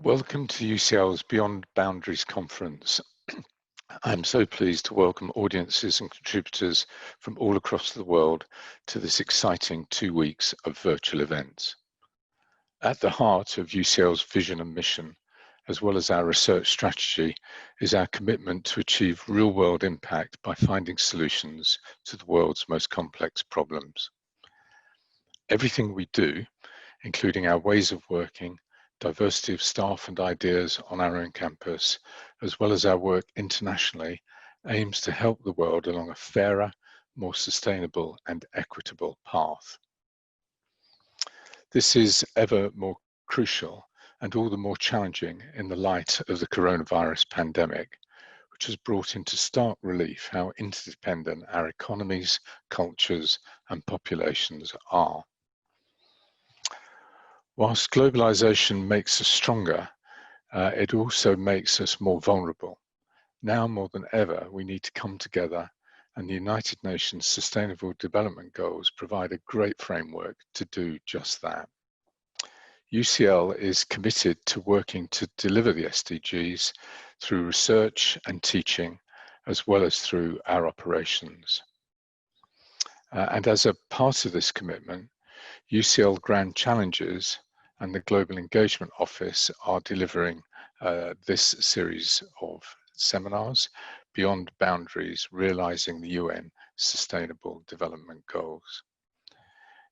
Welcome to UCL's Beyond Boundaries conference. I'm so pleased to welcome audiences and contributors from all across the world to this exciting 2 weeks of virtual events. At the heart of UCL's vision and mission, as well as our research strategy, is our commitment to achieve real-world impact by finding solutions to the world's most complex problems. Everything we do, including our ways of working, diversity of staff and ideas on our own campus, as well as our work internationally, aims to help the world along a fairer, more sustainable and equitable path. This is ever more crucial and all the more challenging in the light of the coronavirus pandemic, which has brought into stark relief how interdependent our economies, cultures and populations are. Whilst globalization makes us stronger, it also makes us more vulnerable. Now more than ever, we need to come together, and the United Nations Sustainable Development Goals provide a great framework to do just that. UCL is committed to working to deliver the SDGs through research and teaching, as well as through our operations. And as a part of this commitment, UCL Grand Challenges and the Global Engagement Office are delivering this series of seminars, Beyond Boundaries, Realizing the UN Sustainable Development Goals.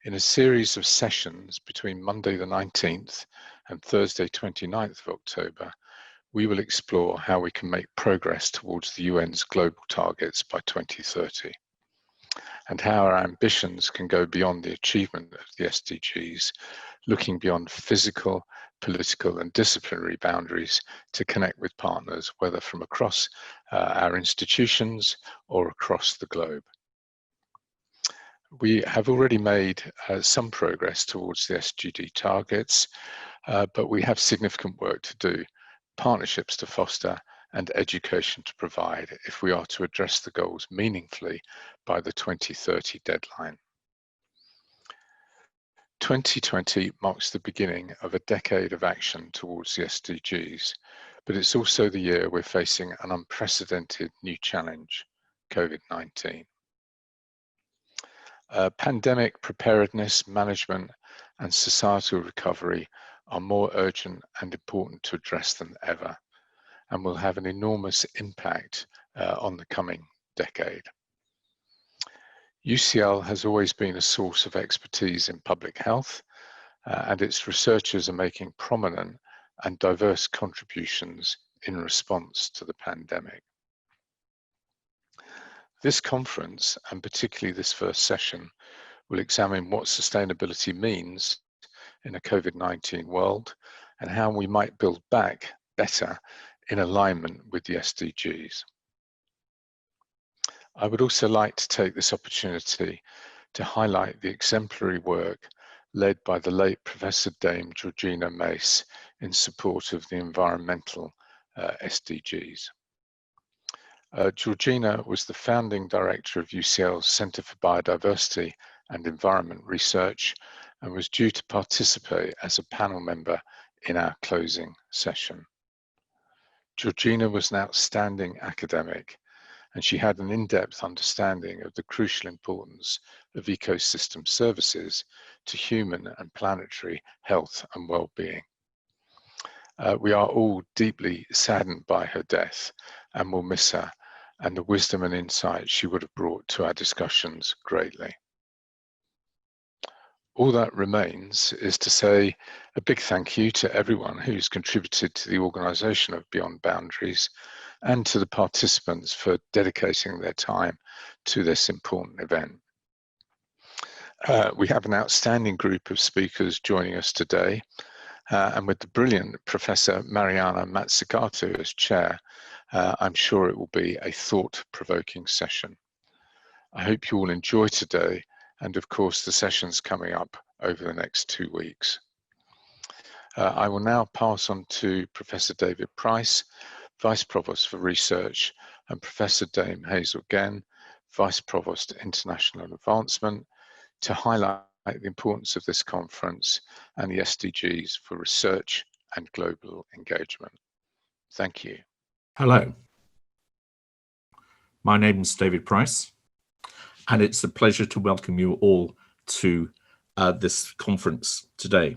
In a series of sessions between Monday the 19th and Thursday 29th of October, we will explore how we can make progress towards the UN's global targets by 2030, and how our ambitions can go beyond the achievement of the SDGs, looking beyond physical, political and disciplinary boundaries to connect with partners, whether from across our institutions or across the globe. We have already made some progress towards the SDG targets, but we have significant work to do, partnerships to foster and education to provide if we are to address the goals meaningfully by the 2030 deadline. 2020 marks the beginning of a decade of action towards the SDGs, but it's also the year we're facing an unprecedented new challenge, COVID-19. Pandemic preparedness, management, and societal recovery are more urgent and important to address than ever, and will have an enormous impact on the coming decade. UCL has always been a source of expertise in public health, and its researchers are making prominent and diverse contributions in response to the pandemic. This conference, and particularly this first session, will examine what sustainability means in a COVID-19 world and how we might build back better in alignment with the SDGs. I would also like to take this opportunity to highlight the exemplary work led by the late Professor Dame Georgina Mace in support of the environmental SDGs. Georgina was the founding director of UCL's Centre for Biodiversity and Environment Research and was due to participate as a panel member in our closing session. Georgina was an outstanding academic, and she had an in-depth understanding of the crucial importance of ecosystem services to human and planetary health and well-being. We are all deeply saddened by her death and will miss her, and the wisdom and insight she would have brought to our discussions greatly. All that remains is to say a big thank you to everyone who's contributed to the organisation of Beyond Boundaries and to the participants for dedicating their time to this important event. We have an outstanding group of speakers joining us today, and with the brilliant Professor Mariana Mazzucato as chair, I'm sure it will be a thought-provoking session. I hope you all enjoy today, and of course the sessions coming up over the next 2 weeks. I will now pass on to Professor David Price, Vice-Provost for Research, and Professor Dame Hazel Genn, Vice-Provost International Advancement, to highlight the importance of this conference and the SDGs for research and global engagement. Thank you. Hello. My name is David Price, and it's a pleasure to welcome you all to this conference today.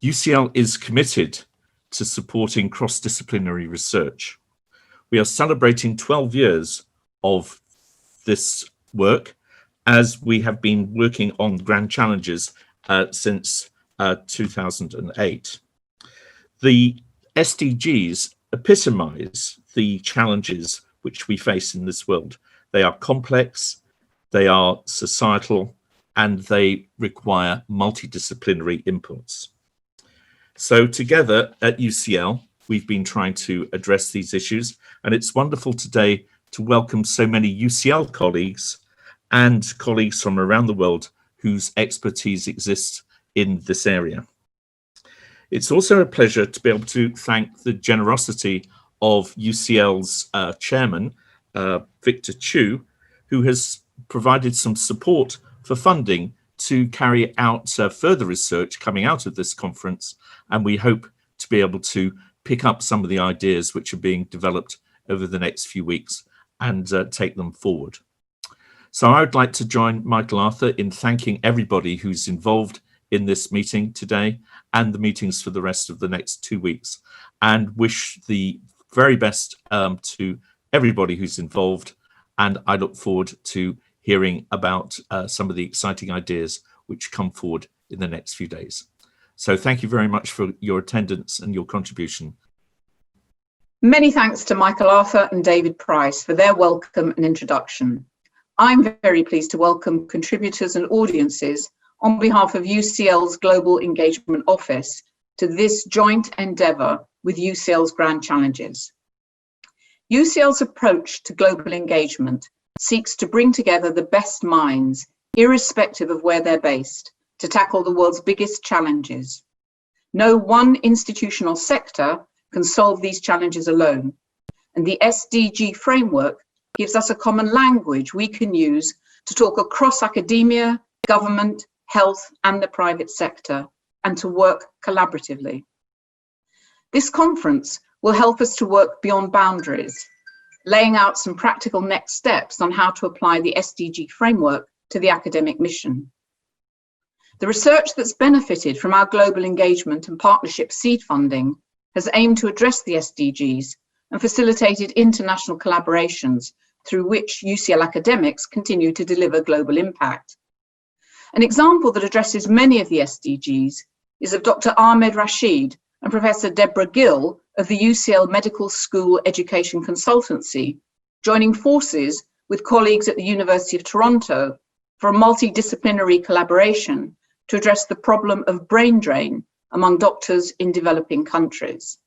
UCL is committed to supporting cross-disciplinary research. We are celebrating 12 years of this work as we have been working on grand challenges since 2008. The SDGs epitomize the challenges which we face in this world. They are complex, they are societal, and they require multidisciplinary inputs. So together at UCL, we've been trying to address these issues, and it's wonderful today to welcome so many UCL colleagues and colleagues from around the world whose expertise exists in this area. It's also a pleasure to be able to thank the generosity of UCL's chairman, Victor Chu, who has provided some support for funding to carry out further research coming out of this conference, and we hope to be able to pick up some of the ideas which are being developed over the next few weeks and take them forward. So I would like to join Michael Arthur in thanking everybody who's involved in this meeting today and the meetings for the rest of the next 2 weeks, and wish the very best to everybody who's involved. And I look forward to hearing about some of the exciting ideas which come forward in the next few days. So thank you very much for your attendance and your contribution. Many thanks to Michael Arthur and David Price for their welcome and introduction. I'm very pleased to welcome contributors and audiences on behalf of UCL's Global Engagement Office to this joint endeavour with UCL's Grand Challenges. UCL's approach to global engagement seeks to bring together the best minds, irrespective of where they're based, to tackle the world's biggest challenges. No one institutional sector can solve these challenges alone, and the SDG framework gives us a common language we can use to talk across academia, government, health, and the private sector, and to work collaboratively. This conference will help us to work beyond boundaries, laying out some practical next steps on how to apply the SDG framework to the academic mission. The research that's benefited from our global engagement and partnership seed funding has aimed to address the SDGs and facilitated international collaborations through which UCL academics continue to deliver global impact. An example that addresses many of the SDGs is of Dr. Ahmed Rashid and Professor Deborah Gill of the UCL Medical School Education Consultancy, joining forces with colleagues at the University of Toronto for a multidisciplinary collaboration to address the problem of brain drain among doctors in developing countries.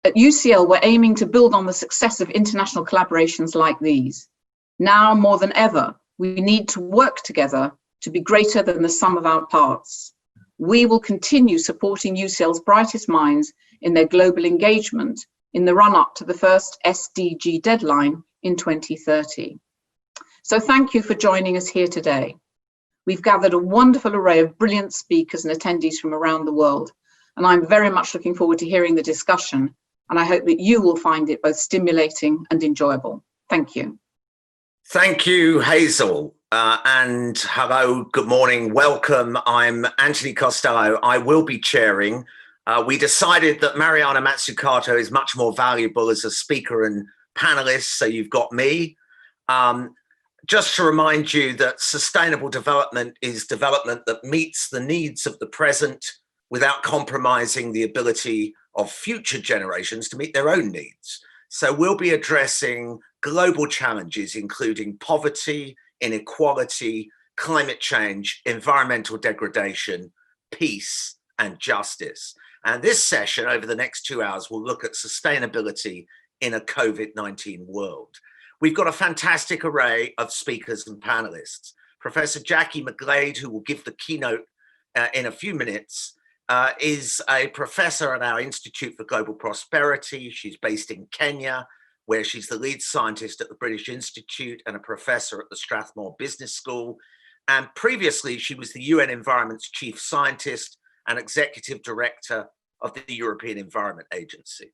At UCL, we're aiming to build on the success of international collaborations like these. Now more than ever, we need to work together to be greater than the sum of our parts. We will continue supporting UCL's brightest minds in their global engagement in the run-up to the first SDG deadline in 2030. So thank you for joining us here today. We've gathered a wonderful array of brilliant speakers and attendees from around the world, and I'm very much looking forward to hearing the discussion, and I hope that you will find it both stimulating and enjoyable. Thank you. Thank you, Hazel. And hello, good morning, welcome. I'm Anthony Costello. I will be chairing. We decided that Mariana Mazzucato is much more valuable as a speaker and panelist, so you've got me. Just to remind you that sustainable development is development that meets the needs of the present without compromising the ability of future generations to meet their own needs. So we'll be addressing global challenges, including poverty, inequality, climate change, environmental degradation, peace, and justice. And this session over the next 2 hours will look at sustainability in a COVID-19 world. We've got a fantastic array of speakers and panelists. Professor Jacquie McGlade, who will give the keynote in a few minutes, is a professor at our Institute for Global Prosperity. She's based in Kenya, where she's the lead scientist at the British Institute and a professor at the Strathmore Business School. And previously, she was the UN Environment's chief scientist and executive director of the European Environment Agency.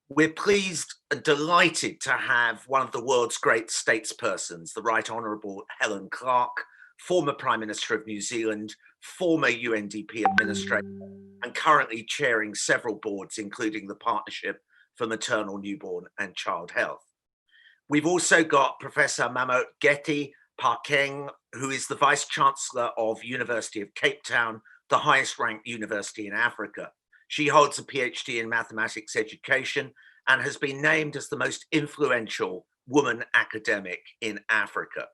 We're pleased and delighted to have one of the world's great statespersons, the Right Honourable Helen Clark, former Prime Minister of New Zealand, former UNDP administrator, and currently chairing several boards, including the Partnership for Maternal, Newborn and Child Health. We've also got Professor Mamokgethi Phakeng, who is the Vice-Chancellor of University of Cape Town, the highest ranked university in Africa. She holds a PhD in mathematics education and has been named as the most influential woman academic in Africa.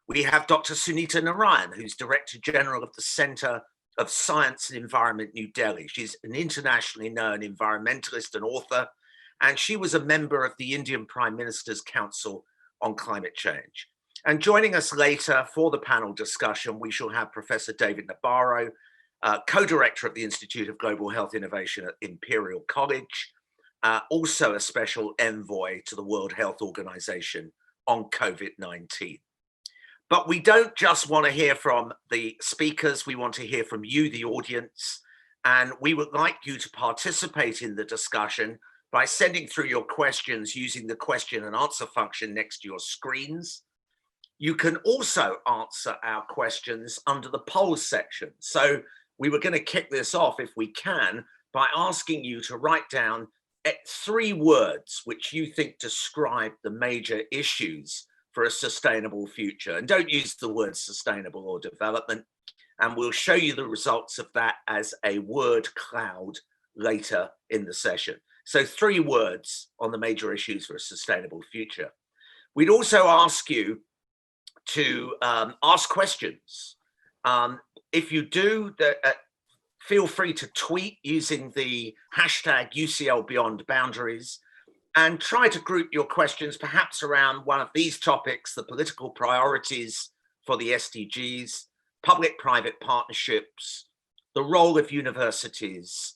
We have Dr. Sunita Narain, who's Director General of the Centre of Science and Environment, New Delhi. She's an internationally known environmentalist and author, and she was a member of the Indian Prime Minister's Council on Climate Change. And joining us later for the panel discussion, we shall have Professor David Nabarro, co-director of the Institute of Global Health Innovation at Imperial College, also a special envoy to the World Health Organization on COVID-19. But we don't just want to hear from the speakers, we want to hear from you, the audience, and we would like you to participate in the discussion by sending through your questions using the question and answer function next to your screens. You can also answer our questions under the polls section. So we were going to kick this off, if we can, by asking you to write down 3 words which you think describe the major issues for a sustainable future. And don't use the words sustainable or development. And we'll show you the results of that as a word cloud later in the session. So 3 words on the major issues for a sustainable future. We'd also ask you to ask questions. If you do, feel free to tweet using the hashtag UCL Beyond Boundaries, and try to group your questions perhaps around one of these topics: the political priorities for the SDGs, public-private partnerships, the role of universities,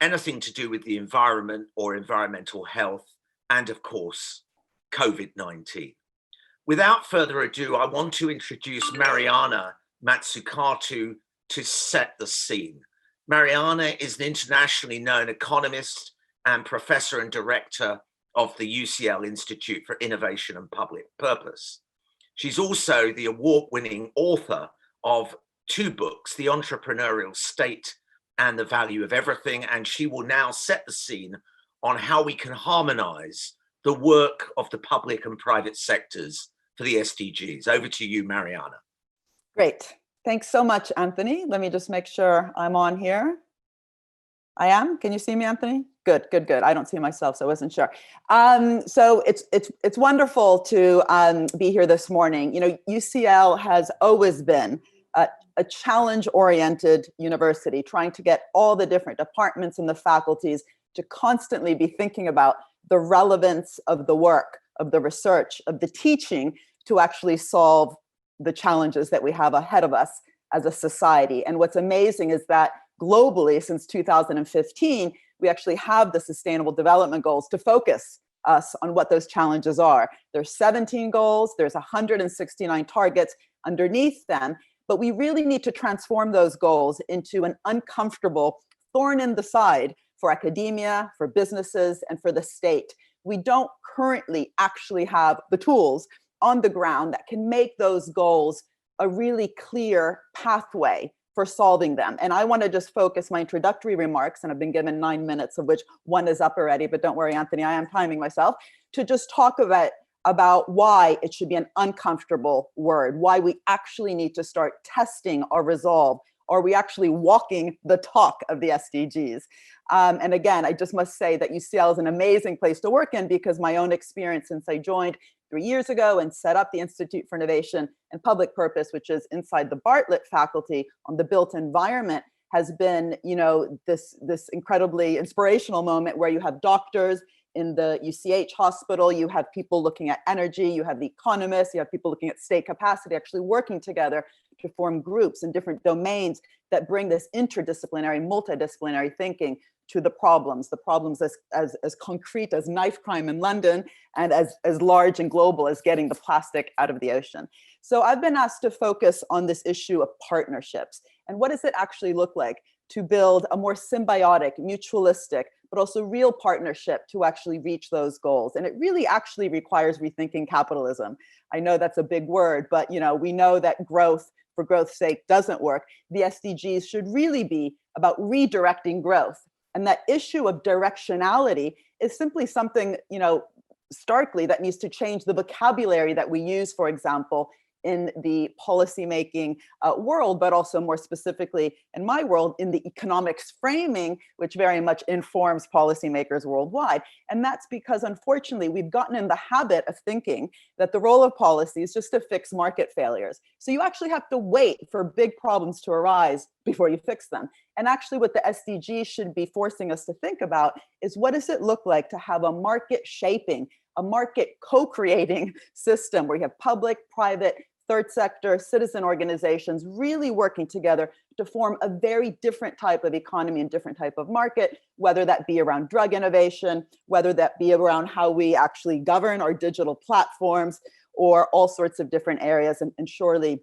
anything to do with the environment or environmental health, and of course, COVID-19. Without further ado, I want to introduce Mariana Mazzucato to set the scene. Mariana is an internationally known economist and professor and director of the UCL Institute for Innovation and Public Purpose. She's also the award-winning author of 2 books, The Entrepreneurial State and The Value of Everything, and she will now set the scene on how we can harmonize the work of the public and private sectors for the SDGs. Over to you, Mariana. Great. Thanks so much, Anthony. Let me just make sure I'm on here. I am. Can you see me, Anthony? Good, good, good. I don't see myself, so I wasn't sure. So it's wonderful to be here this morning. You know, UCL has always been a challenge-oriented university, trying to get all the different departments and the faculties to constantly be thinking about the relevance of the work, of the research, of the teaching to actually solve the challenges that we have ahead of us as a society. And what's amazing is that globally, since 2015, we actually have the Sustainable Development Goals to focus us on what those challenges are. There's 17 goals, there's 169 targets underneath them, but we really need to transform those goals into an uncomfortable thorn in the side for academia, for businesses, and for the state. We don't currently actually have the tools on the ground that can make those goals a really clear pathway for solving them. And I want to just focus my introductory remarks, and I've been given 9 minutes, of which 1 is up already, but don't worry, Anthony, I am timing myself, to just talk about why it should be an uncomfortable word, why we actually need to start testing our resolve. Are we actually walking the talk of the SDGs? And again, I just must say that UCL is an amazing place to work in, because my own experience since I joined 3 years ago and set up the Institute for Innovation and Public Purpose, which is inside the Bartlett faculty on the built environment, has been, you know, this incredibly inspirational moment where you have doctors in the UCH hospital, you have people looking at energy, you have the economists, you have people looking at state capacity, actually working together to form groups in different domains that bring this interdisciplinary, multidisciplinary thinking to the problems as concrete as knife crime in London, and as large and global as getting the plastic out of the ocean. So I've been asked to focus on this issue of partnerships. And what does it actually look like to build a more symbiotic, mutualistic, but also real partnership to actually reach those goals? And it really actually requires rethinking capitalism. I know that's a big word, but we know that growth for growth's sake doesn't work. The SDGs should really be about redirecting growth. And that issue of directionality is simply something, starkly that needs to change the vocabulary that we use, for example, in the policymaking world, but also more specifically in my world, in the economics framing, which very much informs policymakers worldwide. And that's because, unfortunately, we've gotten in the habit of thinking that the role of policy is just to fix market failures. So you actually have to wait for big problems to arise before you fix them. And actually what the SDGs should be forcing us to think about is, what does it look like to have a market shaping, a market co-creating system where you have public, private, third sector, citizen organizations really working together to form a very different type of economy and different type of market, whether that be around drug innovation, whether that be around how we actually govern our digital platforms, or all sorts of different areas, and surely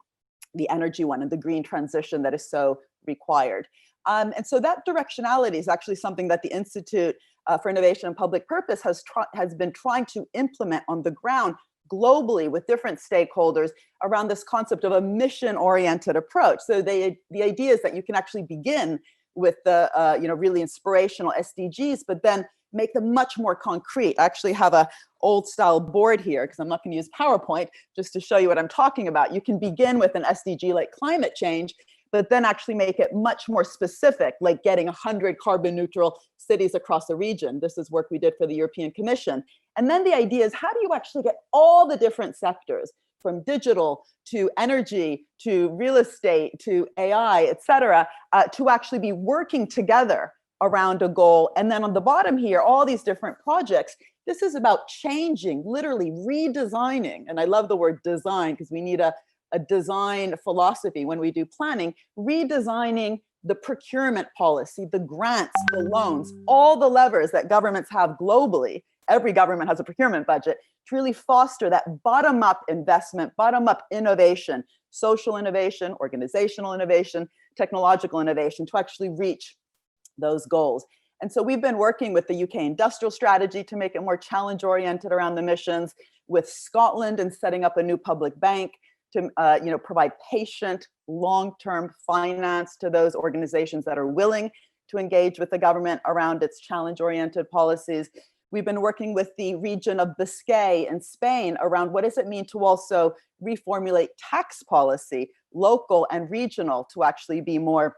the energy one and the green transition that is so required. And so that directionality is actually something that the Institute for Innovation and Public Purpose has been trying to implement on the ground globally with different stakeholders around this concept of a mission-oriented approach. So the idea is that you can actually begin with the really inspirational SDGs, but then make them much more concrete. I actually have a old style board here because I'm not going to use PowerPoint, just to show you what I'm talking about. You can begin with an SDG like climate change, but then actually make it much more specific, like getting 100 carbon neutral cities across the region. This is work we did for the European Commission. And then the idea is, how do you actually get all the different sectors, from digital to energy to real estate to AI, et cetera, to actually be working together around a goal? And then on the bottom here, all these different projects. This is about changing, literally redesigning. And I love the word design because we need a design philosophy when we do planning, redesigning the procurement policy, the grants, the loans, all the levers that governments have globally. Every government has a procurement budget to really foster that bottom-up investment, bottom-up innovation, social innovation, organizational innovation, technological innovation to actually reach those goals. And so we've been working with the UK industrial strategy to make it more challenge-oriented around the missions, with Scotland and setting up a new public bank to provide patient, long-term finance to those organizations that are willing to engage with the government around its challenge-oriented policies. We've been working with the region of Biscay in Spain around what does it mean to also reformulate tax policy, local and regional, to actually be more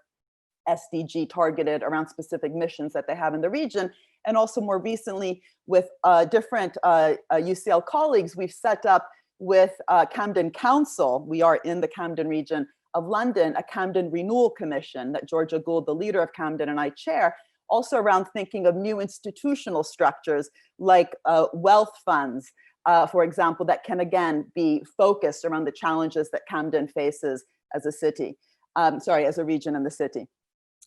SDG targeted around specific missions that they have in the region. And also more recently with different UCL colleagues, we've set up with Camden Council, we are in the Camden region of London, a Camden Renewal Commission that Georgia Gould, the leader of Camden, and I chair, also around thinking of new institutional structures like wealth funds, for example, that can again be focused around the challenges that Camden faces as a city, as a region in the city.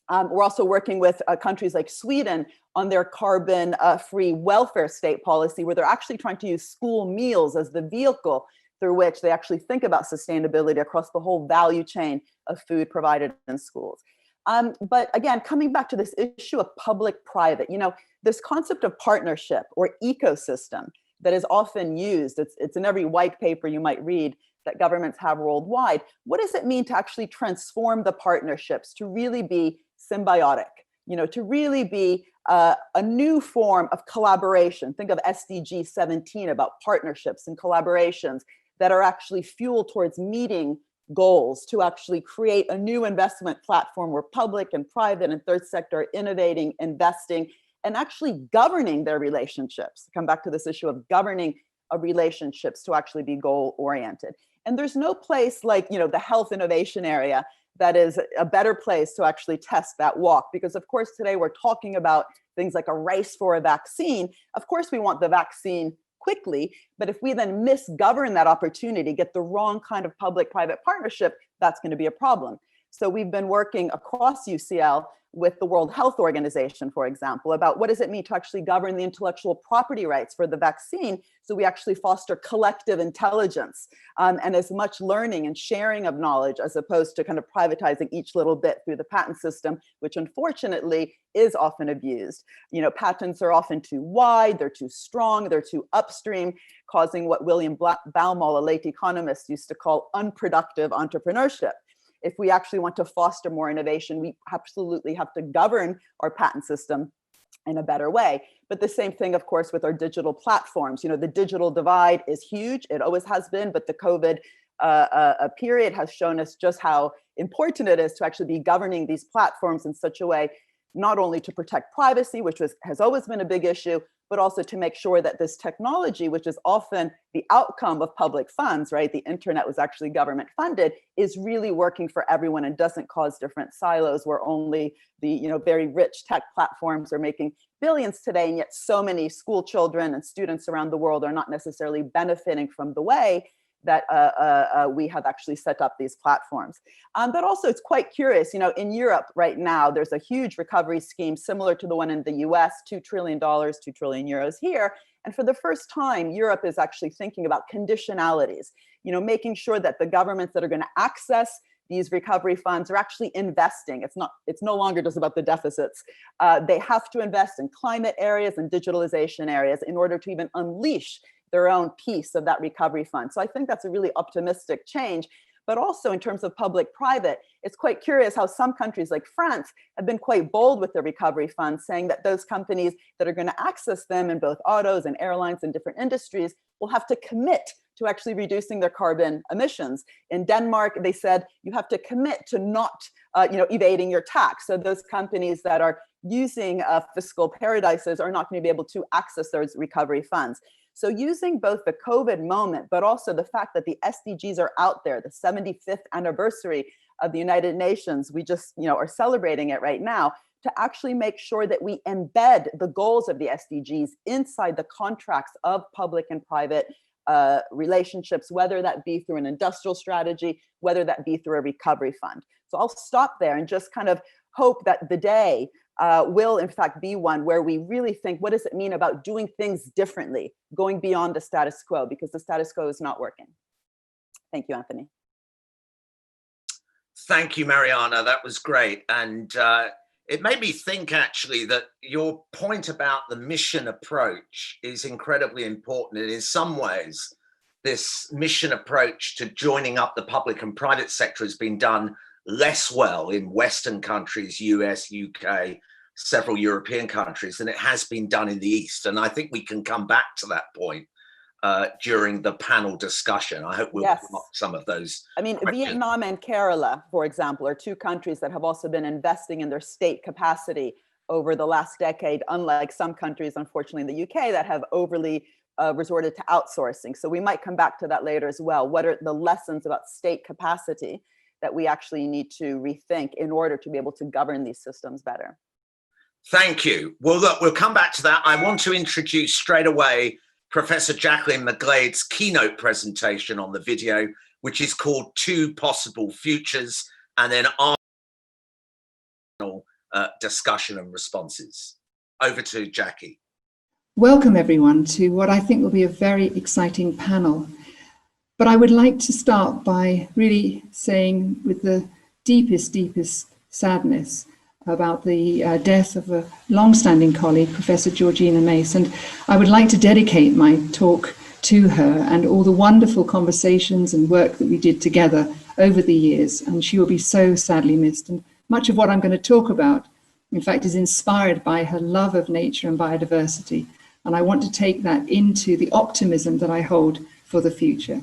We're also working with countries like Sweden on their carbon-free welfare state policy, where they're actually trying to use school meals as the vehicle through which they actually think about sustainability across the whole value chain of food provided in schools. But again, coming back to this issue of public-private, this concept of partnership or ecosystem that is often used, it's in every white paper you might read that governments have worldwide. What does it mean to actually transform the partnerships to really be symbiotic, to really be a new form of collaboration? Think of SDG 17 about partnerships and collaborations that are actually fueled towards meeting goals, to actually create a new investment platform where public and private and third sector are innovating, investing, and actually governing their relationships. Come back to this issue of governing relationships to actually be goal-oriented. And there's no place like, the health innovation area that is a better place to actually test that walk. Because of course, today we're talking about things like a race for a vaccine. Of course, we want the vaccine quickly, but if we then misgovern that opportunity, get the wrong kind of public-private partnership, that's going to be a problem. So we've been working across UCL with the World Health Organization, for example, about what does it mean to actually govern the intellectual property rights for the vaccine, so we actually foster collective intelligence and as much learning and sharing of knowledge, as opposed to kind of privatizing each little bit through the patent system, which unfortunately is often abused. You know, patents are often too wide, they're too strong, they're too upstream, causing what William Baumol, a late economist, used to call unproductive entrepreneurship. If we actually want to foster more innovation, we absolutely have to govern our patent system in a better way. But the same thing, of course, with our digital platforms. You know, the digital divide is huge. It always has been, but the COVID period has shown us just how important it is to actually be governing these platforms in such a way, not only to protect privacy, which has always been a big issue, but also to make sure that this technology, which is often the outcome of public funds, right? The internet was actually government funded, is really working for everyone and doesn't cause different silos where only the, you know, very rich tech platforms are making billions today, and yet so many school children and students around the world are not necessarily benefiting from the way that we have actually set up these platforms. But also it's quite curious, you know, in Europe right now, there's a huge recovery scheme similar to the one in the US, $2 trillion, 2 trillion euros here. And for the first time, Europe is actually thinking about conditionalities, you know, making sure that the governments that are going to access these recovery funds are actually investing. It's no longer just about the deficits. They have to invest in climate areas and digitalization areas in order to even unleash their own piece of that recovery fund. So I think that's a really optimistic change. But also in terms of public-private, it's quite curious how some countries like France have been quite bold with their recovery funds, saying that those companies that are going to access them in both autos and airlines and different industries will have to commit to actually reducing their carbon emissions. In Denmark, they said you have to commit to not evading your tax. So those companies that are using fiscal paradises are not going to be able to access those recovery funds. So using both the COVID moment, but also the fact that the SDGs are out there, the 75th anniversary of the United Nations, we just are celebrating it right now, to actually make sure that we embed the goals of the SDGs inside the contracts of public and private relationships, whether that be through an industrial strategy, whether that be through a recovery fund. So I'll stop there and just kind of hope that the day will in fact be one where we really think, what does it mean about doing things differently, going beyond the status quo, because the status quo is not working. Thank you, Anthony. Thank you, Mariana. That was great. And it made me think actually that your point about the mission approach is incredibly important. And in some ways, this mission approach to joining up the public and private sector has been done less well in Western countries, US, UK, several European countries, than it has been done in the East. And I think we can come back to that point during the panel discussion. I hope we'll come up with some of those. I mean, questions. Vietnam and Kerala, for example, are two countries that have also been investing in their state capacity over the last decade, unlike some countries, unfortunately, in the UK that have overly resorted to outsourcing. So we might come back to that later as well. What are the lessons about state capacity that we actually need to rethink in order to be able to govern these systems better? Thank you. Well, look, we'll come back to that. I want to introduce straight away Professor Jacqueline McGlade's keynote presentation on the video, which is called Two Possible Futures, and then our discussion and responses. Over to Jacquie. Welcome everyone to what I think will be a very exciting panel. But I would like to start by really saying with the deepest sadness about the death of a long-standing colleague, Professor Georgina Mace. And I would like to dedicate my talk to her and all the wonderful conversations and work that we did together over the years. And she will be so sadly missed. And much of what I'm going to talk about, in fact, is inspired by her love of nature and biodiversity. And I want to take that into the optimism that I hold for the future.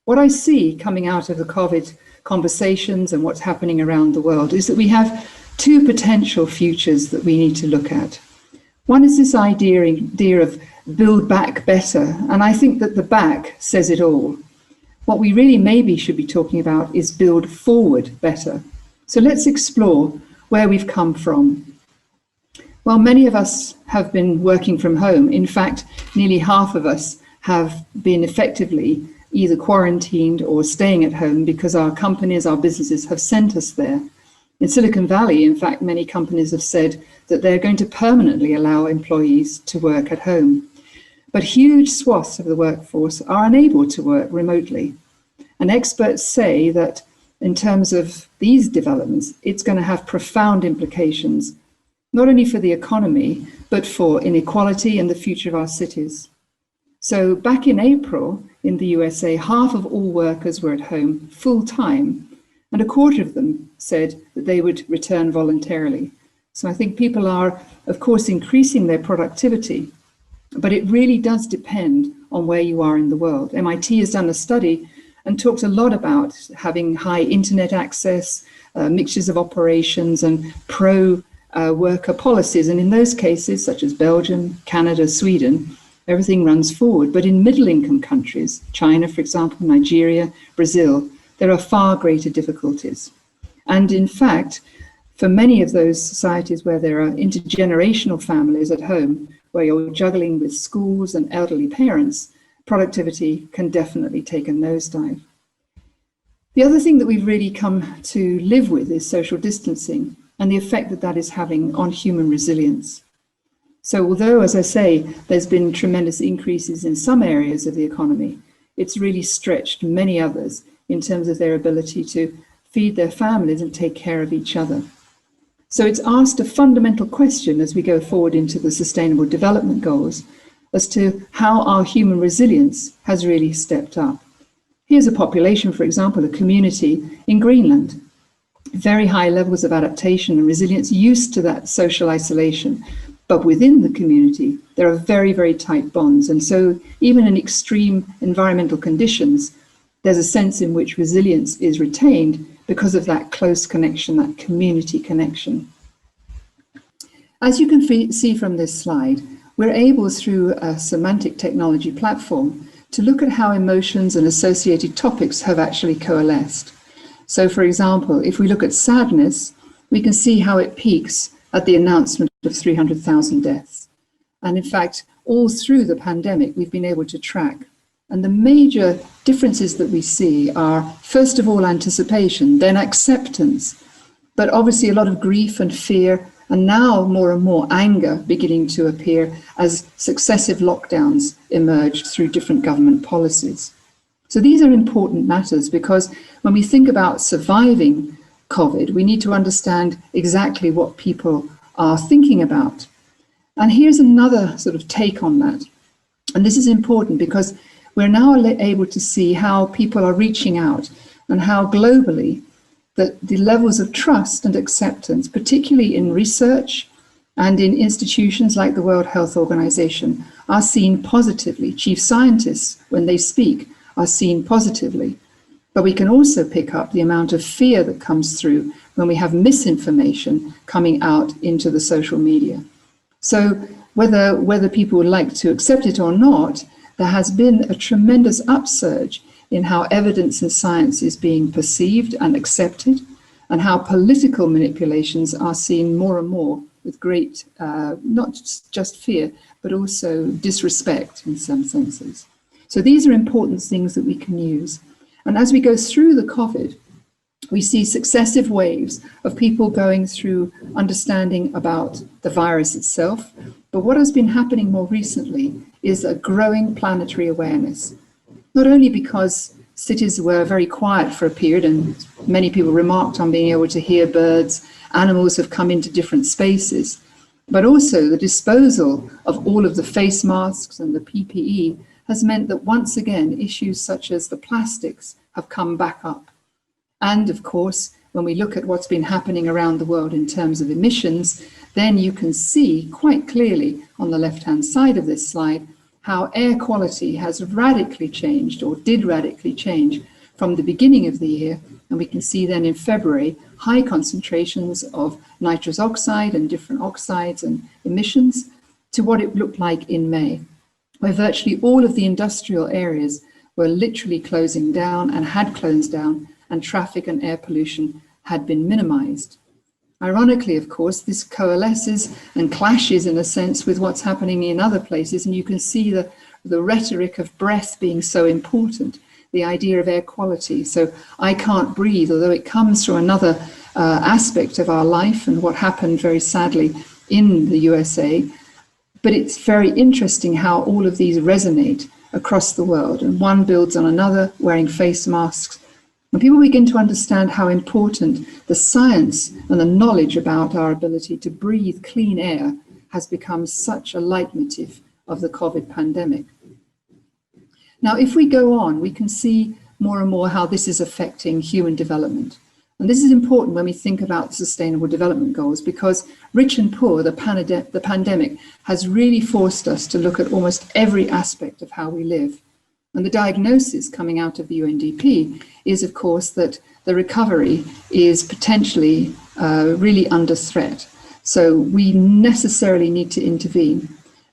What I see coming out of the COVID conversations and what's happening around the world is that we have two potential futures that we need to look at. One is this idea of build back better, and I think that the back says it all. What we really maybe should be talking about is build forward better. So let's explore where we've come from. Well, many of us have been working from home. In fact, nearly half of us have been effectively either quarantined or staying at home because our companies, our businesses have sent us there. In Silicon Valley, in fact, many companies have said that they're going to permanently allow employees to work at home. But huge swaths of the workforce are unable to work remotely. And experts say that in terms of these developments, it's going to have profound implications, not only for the economy, but for inequality and the future of our cities. So back in April, in the USA, half of all workers were at home full time, and a quarter of them said that they would return voluntarily. So I think people are, of course, increasing their productivity, but it really does depend on where you are in the world. MIT has done a study and talked a lot about having high internet access, mixtures of operations and pro-worker policies. And in those cases, such as Belgium, Canada, Sweden, everything runs forward. But in middle-income countries, China, for example, Nigeria, Brazil, there are far greater difficulties. And in fact, for many of those societies where there are intergenerational families at home, where you're juggling with schools and elderly parents, productivity can definitely take a nosedive. The other thing that we've really come to live with is social distancing and the effect that that is having on human resilience. So although, as I say, there's been tremendous increases in some areas of the economy, it's really stretched many others in terms of their ability to feed their families and take care of each other. So it's asked a fundamental question as we go forward into the Sustainable Development Goals as to how our human resilience has really stepped up. Here's a population, for example, a community in Greenland. Very high levels of adaptation and resilience, used to that social isolation. But within the community, there are very, very tight bonds. And so even in extreme environmental conditions, there's a sense in which resilience is retained because of that close connection, that community connection. As you can see from this slide, we're able, through a semantic technology platform, to look at how emotions and associated topics have actually coalesced. So, for example, if we look at sadness, we can see how it peaks at the announcement of 300,000 deaths. And in fact, all through the pandemic, we've been able to track. And the major differences that we see are, first of all, anticipation, then acceptance, but obviously a lot of grief and fear, and now more and more anger beginning to appear as successive lockdowns emerged through different government policies. So these are important matters, because when we think about surviving COVID, we need to understand exactly what people are thinking about. And here's another sort of take on that. And this is important because we're now able to see how people are reaching out and how globally that the levels of trust and acceptance, particularly in research and in institutions like the World Health Organization, are seen positively. Chief scientists, when they speak, are seen positively. But we can also pick up the amount of fear that comes through when we have misinformation coming out into the social media. So whether people would like to accept it or not, there has been a tremendous upsurge in how evidence and science is being perceived and accepted, and how political manipulations are seen more and more with great, not just fear, but also disrespect in some senses. So these are important things that we can use. And as we go through the COVID, we see successive waves of people going through understanding about the virus itself. But what has been happening more recently is a growing planetary awareness, not only because cities were very quiet for a period and many people remarked on being able to hear birds, animals have come into different spaces, but also the disposal of all of the face masks and the PPE has meant that once again, issues such as the plastics have come back up. And of course, when we look at what's been happening around the world in terms of emissions, then you can see quite clearly on the left-hand side of this slide how air quality has radically changed, or did radically change, from the beginning of the year. And we can see then in February, high concentrations of nitrous oxide and different oxides and emissions to what it looked like in May, where virtually all of the industrial areas were literally closing down and had closed down, and traffic and air pollution had been minimized. Ironically, of course, this coalesces and clashes in a sense with what's happening in other places, and you can see the rhetoric of breath being so important. the idea of air quality. So I can't breathe, although it comes from another aspect of our life and what happened very sadly in the USA. But it's very interesting how all of these resonate across the world, and one builds on another, wearing face masks. And people begin to understand how important the science and the knowledge about our ability to breathe clean air has become such a leitmotif of the COVID pandemic. Now, if we go on, we can see more and more how this is affecting human development. And this is important when we think about Sustainable Development Goals, because rich and poor, the pandemic has really forced us to look at almost every aspect of how we live. And the diagnosis coming out of the UNDP is, of course, that the recovery is potentially really under threat. So we necessarily need to intervene.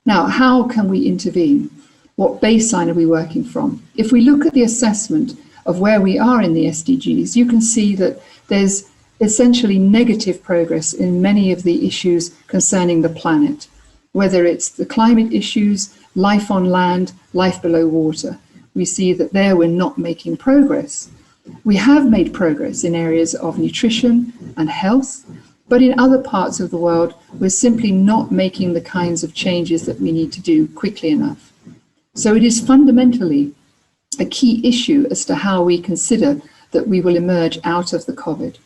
Now, how can we intervene? What baseline are we working from? If we look at the assessment of where we are in the SDGs, you can see that there's essentially negative progress in many of the issues concerning the planet, whether it's the climate issues, life on land, life below water. We see that there we're not making progress. We have made progress in areas of nutrition and health, but in other parts of the world, we're simply not making the kinds of changes that we need to do quickly enough. So it is fundamentally a key issue as to how we consider that we will emerge out of the COVID.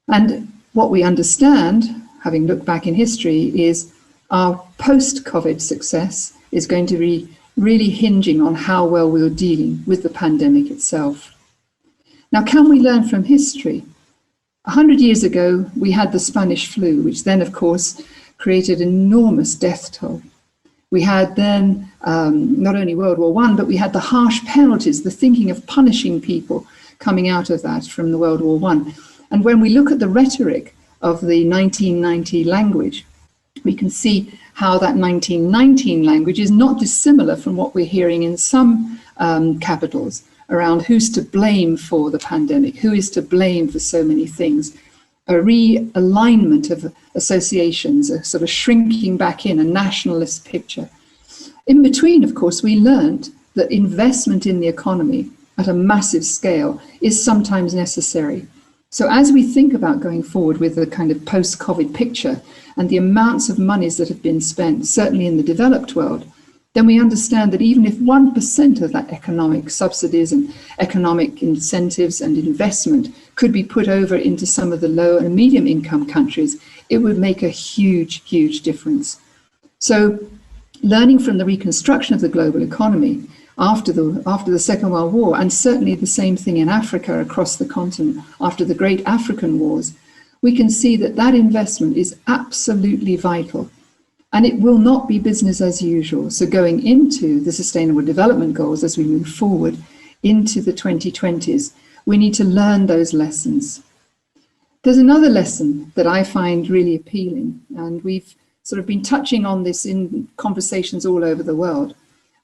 And what we understand, having looked back in history, is our post-COVID success is going to be really hinging on how well we're dealing with the pandemic itself. Now, can we learn from history? 100 years ago, we had the Spanish flu, which then, of course, created enormous death toll. We had then not only World War I, but we had the harsh penalties, the thinking of punishing people coming out of that from the World War I. And when we look at the rhetoric of the 1990 language, we can see how that 1919 language is not dissimilar from what we're hearing in some capitals around who's to blame for the pandemic, who is to blame for so many things. A realignment of associations, a sort of shrinking back in, a nationalist picture. In between, of course, we learned that investment in the economy at a massive scale is sometimes necessary. So as we think about going forward with the kind of post-COVID picture and the amounts of monies that have been spent, certainly in the developed world, then we understand that even if 1% of that economic subsidies and economic incentives and investment could be put over into some of the low and medium income countries, it would make a huge, huge difference. So learning from the reconstruction of the global economy after the Second World War, and certainly the same thing in Africa across the continent after the great African wars, we can see that that investment is absolutely vital. And it will not be business as usual. So going into the Sustainable Development Goals as we move forward into the 2020s, we need to learn those lessons. There's another lesson that I find really appealing, and we've sort of been touching on this in conversations all over the world.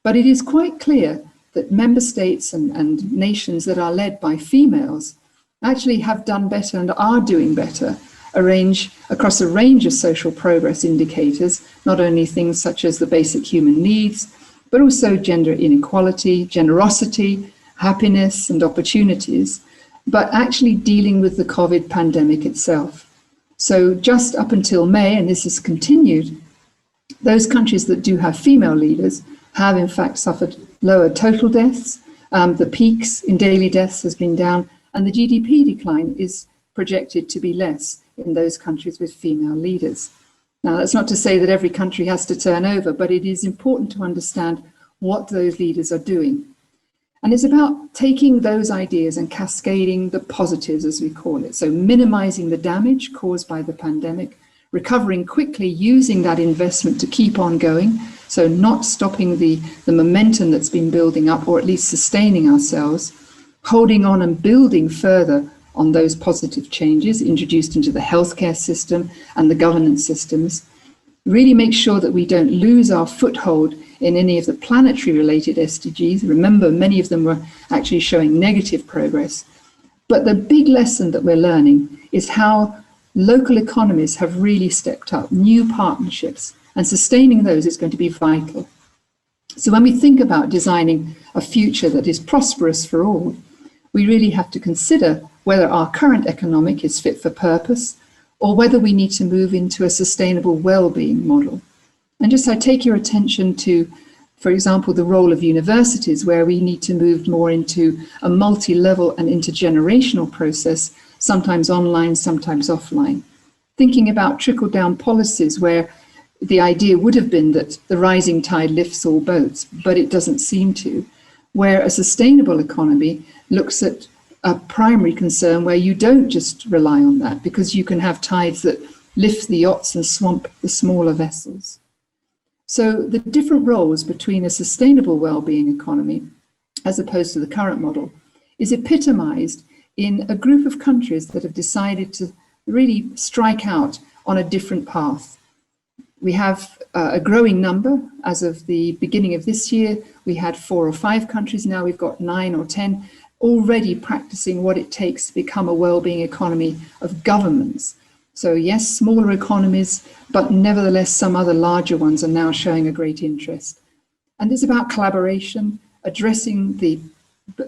But it is quite clear that member states and nations that are led by females actually have done better and are doing better across a range of social progress indicators, not only things such as the basic human needs, but also gender inequality, generosity, happiness and opportunities, but actually dealing with the COVID pandemic itself. So just up until May, and this has continued, those countries that do have female leaders have in fact suffered lower total deaths, the peaks in daily deaths has been down, and the GDP decline is projected to be less in those countries with female leaders. Now, that's not to say that every country has to turn over, but it is important to understand what those leaders are doing. And it's about taking those ideas and cascading the positives, as we call it. So minimizing the damage caused by the pandemic, recovering quickly, using that investment to keep on going. So not stopping the momentum that's been building up, or at least sustaining ourselves, holding on and building further on those positive changes introduced into the healthcare system and the governance systems. Really make sure that we don't lose our foothold in any of the planetary related SDGs. Remember, many of them were actually showing negative progress. But the big lesson that we're learning is how local economies have really stepped up, new partnerships, and sustaining those is going to be vital. So when we think about designing a future that is prosperous for all, we really have to consider whether our current economic is fit for purpose or whether we need to move into a sustainable well-being model. And just I take your attention to, for example, the role of universities, where we need to move more into a multi-level and intergenerational process, sometimes online, sometimes offline. Thinking about trickle-down policies where the idea would have been that the rising tide lifts all boats, but it doesn't seem to. Where a sustainable economy looks at a primary concern where you don't just rely on that, because you can have tides that lift the yachts and swamp the smaller vessels. So the different roles between a sustainable well-being economy, as opposed to the current model, is epitomized in a group of countries that have decided to really strike out on a different path. We have a growing number. As of the beginning of this year, we had 4 or 5 countries. Now we've got 9 or 10 already practicing what it takes to become a well-being economy of governments. So yes, smaller economies, but nevertheless some other larger ones are now showing a great interest. And it's about collaboration, addressing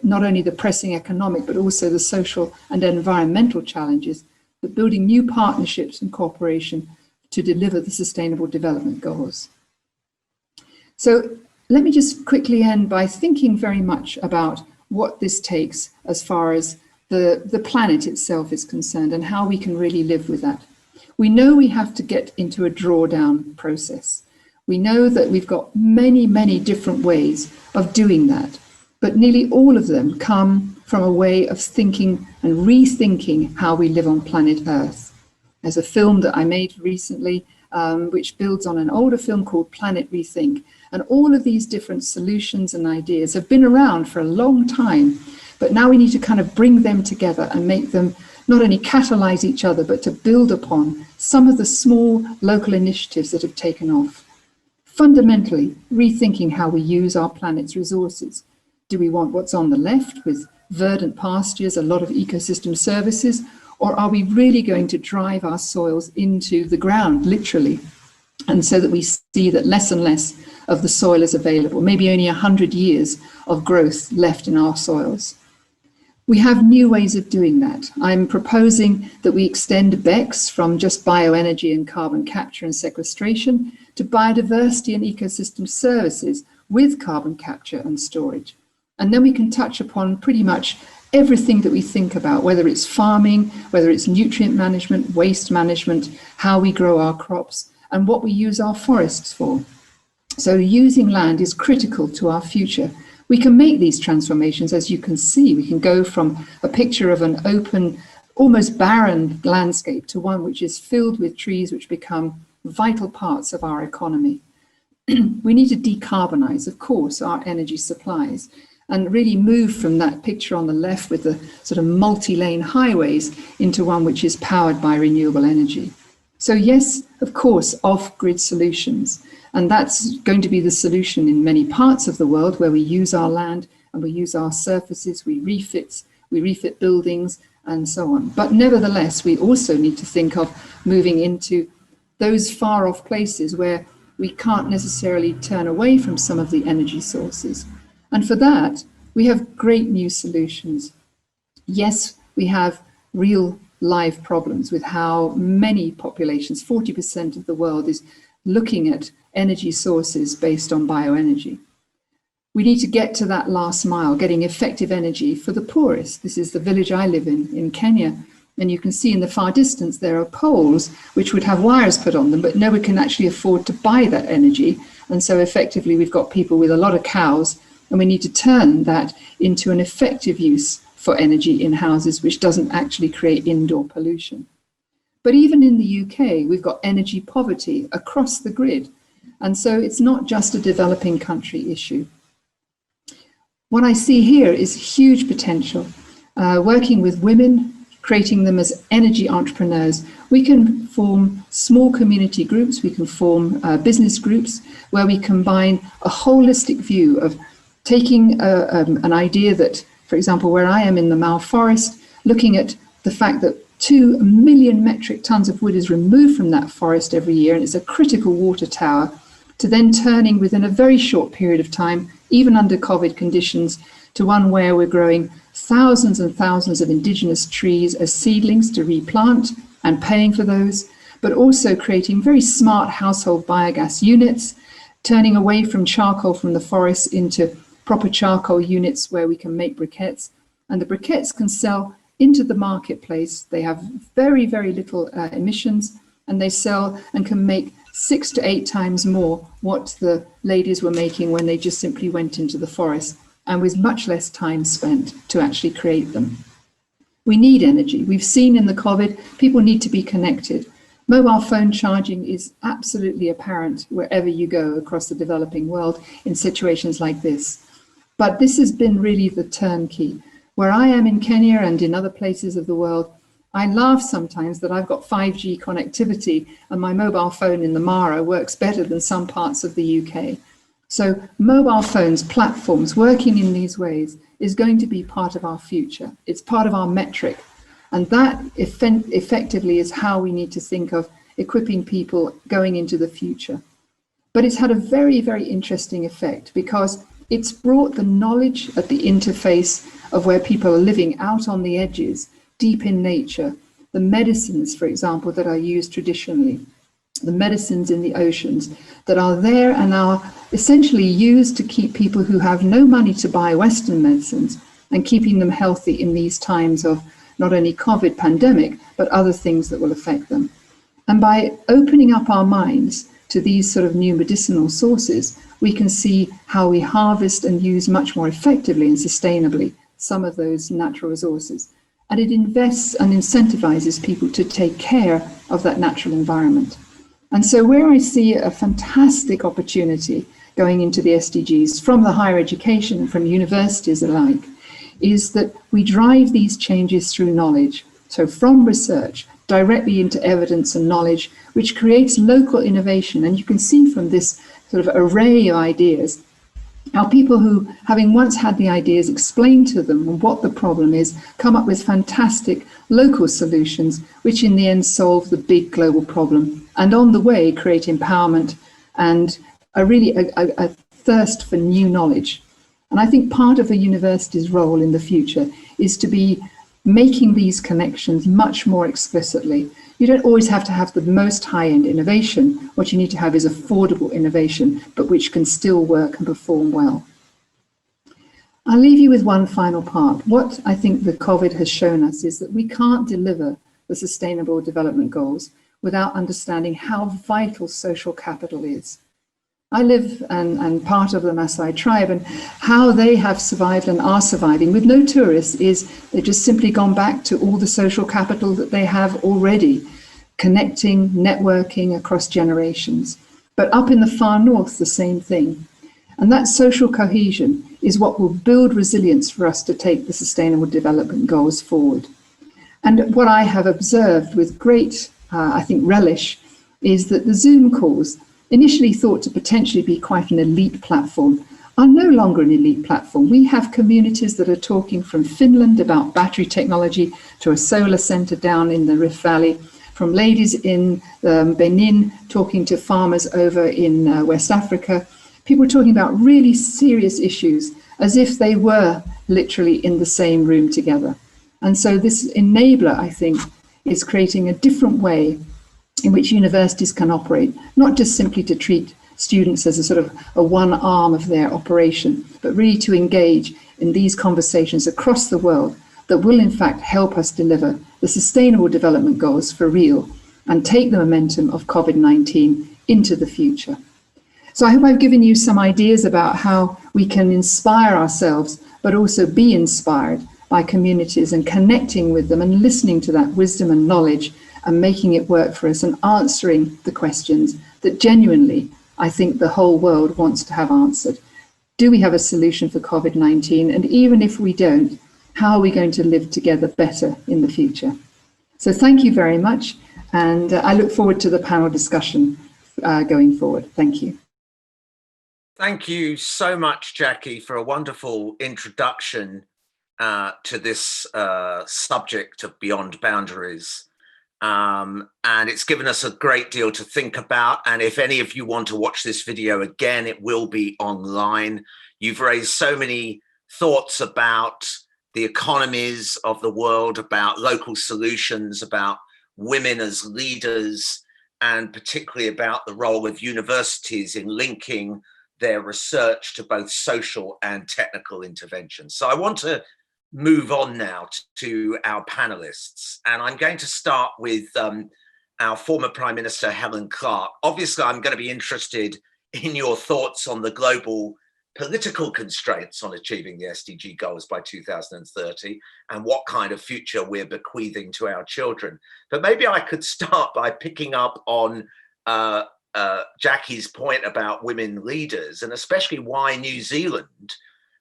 not only the pressing economic, but also the social and environmental challenges, but building new partnerships and cooperation to deliver the Sustainable Development Goals. So let me just quickly end by thinking very much about what this takes as far as the planet itself is concerned and how we can really live with that. We know we have to get into a drawdown process. We know that we've got many, many different ways of doing that, but nearly all of them come from a way of thinking and rethinking how we live on planet Earth. There's a film that I made recently, which builds on an older film called Planet Rethink. And all of these different solutions and ideas have been around for a long time, but now we need to kind of bring them together and make them not only catalyze each other, but to build upon some of the small local initiatives that have taken off. Fundamentally, rethinking how we use our planet's resources. Do we want what's on the left with verdant pastures, a lot of ecosystem services, or are we really going to drive our soils into the ground, literally? And so that we see that less and less of the soil is available, maybe only 100 years of growth left in our soils. We have new ways of doing that. I'm proposing that we extend BECCS from just bioenergy and carbon capture and sequestration to biodiversity and ecosystem services with carbon capture and storage. And then we can touch upon pretty much everything that we think about, whether it's farming, whether it's nutrient management, waste management, how we grow our crops, and what we use our forests for. So using land is critical to our future. We can make these transformations, as you can see. We can go from a picture of an open, almost barren landscape to one which is filled with trees which become vital parts of our economy. We need to decarbonize, of course, our energy supplies and really move from that picture on the left with the sort of multi-lane highways into one which is powered by renewable energy. So yes, of course, off-grid solutions. And that's going to be the solution in many parts of the world where we use our land and we use our surfaces, we refit buildings and so on. But nevertheless, we also need to think of moving into those far off places where we can't necessarily turn away from some of the energy sources. And for that, we have great new solutions. Yes, we have real live problems with how many populations, 40% of the world is looking at energy sources based on bioenergy. We need to get to that last mile, getting effective energy for the poorest. This is the village I live in Kenya. And you can see in the far distance, there are poles which would have wires put on them, but no one can actually afford to buy that energy. And so effectively, we've got people with a lot of cows, and we need to turn that into an effective use for energy in houses, which doesn't actually create indoor pollution. But even in the UK, we've got energy poverty across the grid. And so it's not just a developing country issue. What I see here is huge potential. Working with women, creating them as energy entrepreneurs, we can form small community groups, we can form business groups where we combine a holistic view of taking an idea that, for example, where I am in the Mau forest, looking at the fact that 2 million metric tons of wood is removed from that forest every year, and it's a critical water tower to then turning within a very short period of time, even under COVID conditions, to one where we're growing thousands and thousands of indigenous trees as seedlings to replant and paying for those, but also creating very smart household biogas units, turning away from charcoal from the forest into proper charcoal units where we can make briquettes. And the briquettes can sell into the marketplace. They have very, very little emissions, and they sell and can make 6 to 8 times more what the ladies were making when they just simply went into the forest, and with much less time spent to actually create them. We need energy. We've seen in the COVID, people need to be connected. Mobile phone charging is absolutely apparent wherever you go across the developing world in situations like this. But this has been really the turnkey. Where I am in Kenya and in other places of the world, I laugh sometimes that I've got 5G connectivity and my mobile phone in the Mara works better than some parts of the UK. So mobile phones, platforms, working in these ways is going to be part of our future. It's part of our metric. And that effectively is how we need to think of equipping people going into the future. But it's had a very, very interesting effect because it's brought the knowledge at the interface of where people are living out on the edges, deep in nature, the medicines, for example, that are used traditionally, the medicines in the oceans that are there and are essentially used to keep people who have no money to buy Western medicines and keeping them healthy in these times of not only COVID pandemic, but other things that will affect them. And by opening up our minds to these sort of new medicinal sources, we can see how we harvest and use much more effectively and sustainably some of those natural resources. And it invests and incentivizes people to take care of that natural environment. And so where I see a fantastic opportunity going into the SDGs from the higher education and from universities alike, is that we drive these changes through knowledge. So from research directly into evidence and knowledge, which creates local innovation. And you can see from this sort of array of ideas, how people who, having once had the ideas, explain to them what the problem is, come up with fantastic local solutions, which in the end solve the big global problem. And on the way, create empowerment and a thirst for new knowledge. And I think part of a university's role in the future is to be making these connections much more explicitly. You don't always have to have the most high-end innovation. What you need to have is affordable innovation, but which can still work and perform well. I'll leave you with one final part. What I think the COVID has shown us is that we can't deliver the Sustainable Development Goals without understanding how vital social capital is. I live and part of the Maasai tribe, and how they have survived and are surviving with no tourists is they've just simply gone back to all the social capital that they have already, connecting, networking across generations. But up in the far north, the same thing. And that social cohesion is what will build resilience for us to take the Sustainable Development Goals forward. And what I have observed with great, I think, relish is that the Zoom calls, initially thought to potentially be quite an elite platform, are no longer an elite platform. We have communities that are talking from Finland about battery technology to a solar center down in the Rift Valley, from ladies in Benin talking to farmers over in West Africa, people talking about really serious issues as if they were literally in the same room together. And so this enabler, I think, is creating a different way in which universities can operate, not just simply to treat students as a sort of a one arm of their operation, but really to engage in these conversations across the world that will in fact help us deliver the Sustainable Development Goals for real and take the momentum of COVID-19 into the future. So I hope I've given you some ideas about how we can inspire ourselves, but also be inspired by communities and connecting with them and listening to that wisdom and knowledge and making it work for us and answering the questions that genuinely I think the whole world wants to have answered. Do we have a solution for COVID-19? And even if we don't, how are we going to live together better in the future? So thank you very much. And I look forward to the panel discussion going forward. Thank you. Thank you so much, Jacquie, for a wonderful introduction to this subject of Beyond Boundaries. And it's given us a great deal to think about. And if any of you want to watch this video again, it will be online. You've raised so many thoughts about the economies of the world, about local solutions, about women as leaders, and particularly about the role of universities in linking their research to both social and technical interventions. So I want to move on now to our panelists. And I'm going to start with our former Prime Minister, Helen Clark. Obviously, I'm going to be interested in your thoughts on the global political constraints on achieving the SDG goals by 2030 and what kind of future we're bequeathing to our children. But maybe I could start by picking up on Jacquie's point about women leaders, and especially why New Zealand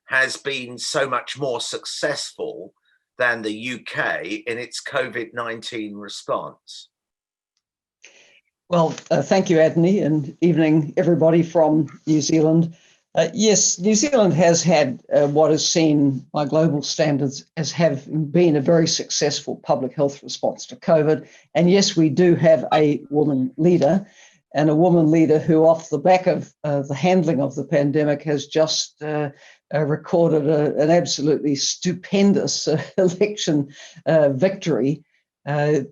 has been so much more successful than the UK in its COVID-19 response. Well, thank you, Anthony, and evening, everybody from New Zealand. Yes, New Zealand has had what is seen by global standards as having been a very successful public health response to COVID. And yes, we do have a woman leader, and a woman leader who, off the back of the handling of the pandemic, has just recorded an absolutely stupendous election victory.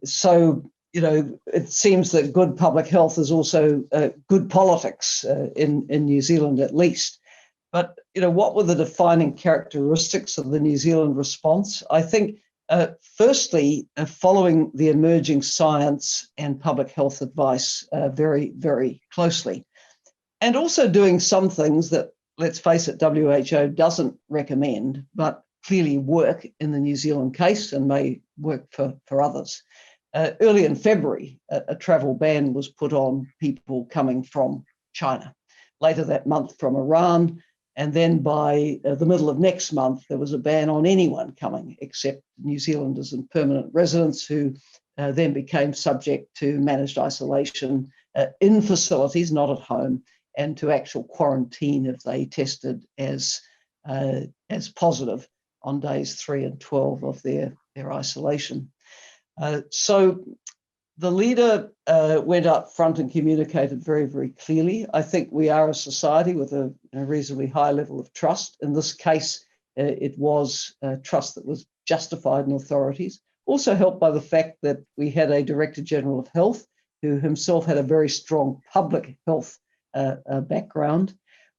So, you know, it seems that good public health is also good politics in New Zealand, at least. But, you know, what were the defining characteristics of the New Zealand response? I think, firstly, following the emerging science and public health advice very, very closely, and also doing some things that, let's face it, WHO doesn't recommend, but clearly work in the New Zealand case and may work for others. Early in February, a travel ban was put on people coming from China. Later that month from Iran, and then by the middle of next month, there was a ban on anyone coming except New Zealanders and permanent residents, who then became subject to managed isolation in facilities, not at home, and to actual quarantine if they tested as positive on days 3 and 12 of their isolation. So the leader went up front and communicated very, very clearly. I think we are a society with a reasonably high level of trust. In this case, it was trust that was justified in authorities, also helped by the fact that we had a Director General of Health who himself had a very strong public health background.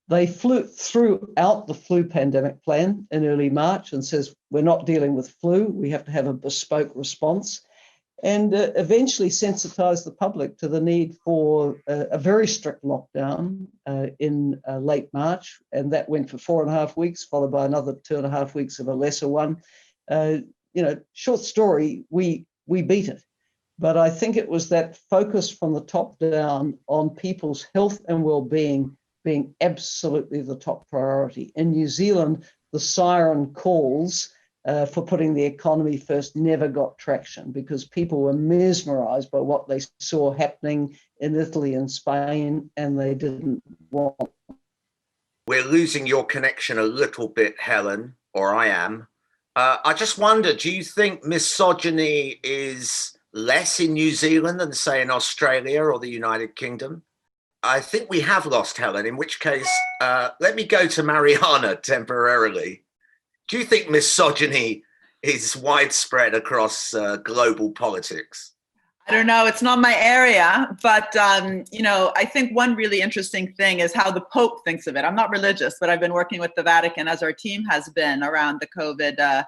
They flew throughout the flu pandemic plan in early March and says, we're not dealing with flu, we have to have a bespoke response, and eventually sensitized the public to the need for a very strict lockdown in late March. And that went for 4.5 weeks, followed by another 2.5 weeks of a lesser one. You know, short story, we beat it. But I think it was that focus from the top down on people's health and well-being being absolutely the top priority. In New Zealand, the siren calls for putting the economy first never got traction because people were mesmerized by what they saw happening in Italy and Spain, and they didn't want. We're losing your connection a little bit, Helen, or I am. I just wonder, do you think misogyny is less in New Zealand than, say, in Australia or the United Kingdom? I think we have lost Helen, in which case, let me go to Mariana temporarily. Do you think misogyny is widespread across global politics? I don't know, it's not my area, but you know, I think one really interesting thing is how the Pope thinks of it. I'm not religious, but I've been working with the Vatican, as our team has been, around the COVID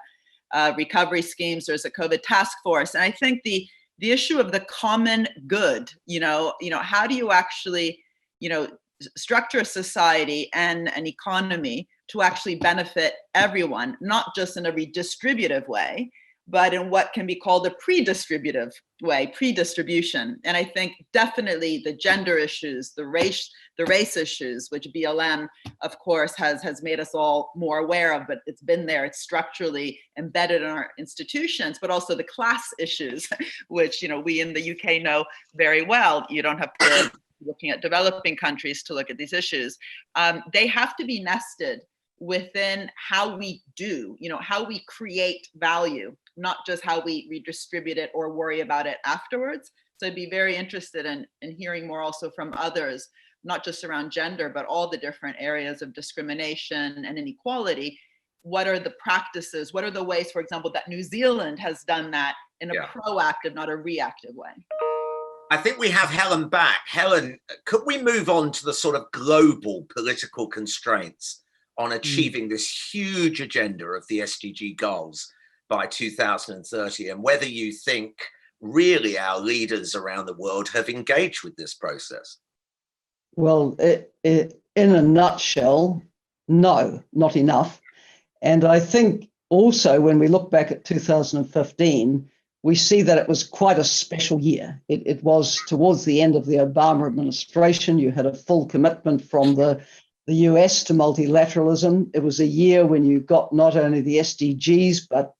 recovery schemes. There's a COVID task force, and I think the issue of the common good, you know, how do you actually, you know, structure a society and an economy to actually benefit everyone, not just in a redistributive way, but in what can be called a pre-distributive way, pre-distribution. And I think definitely the gender issues, the race issues, which BLM, of course, has made us all more aware of, but it's been there, it's structurally embedded in our institutions, but also the class issues, which, you know, we in the UK know very well. You don't have to be looking at developing countries to look at these issues. They have to be nested within how we do, you know, how we create value not just how we redistribute it or worry about it afterwards. So I'd be very interested in hearing more also from others, not just around gender, but all the different areas of discrimination and inequality. What are the practices? What are the ways, for example, that New Zealand has done that in a proactive, not a reactive way? I think we have Helen back. Helen, could we move on to the sort of global political constraints on achieving this huge agenda of the SDG goals by 2030, and whether you think really our leaders around the world have engaged with this process? Well, in a nutshell, no, not enough. And I think also when we look back at 2015, we see that it was quite a special year. It was towards the end of the Obama administration. You had a full commitment from the US to multilateralism. It was a year when you got not only the SDGs, but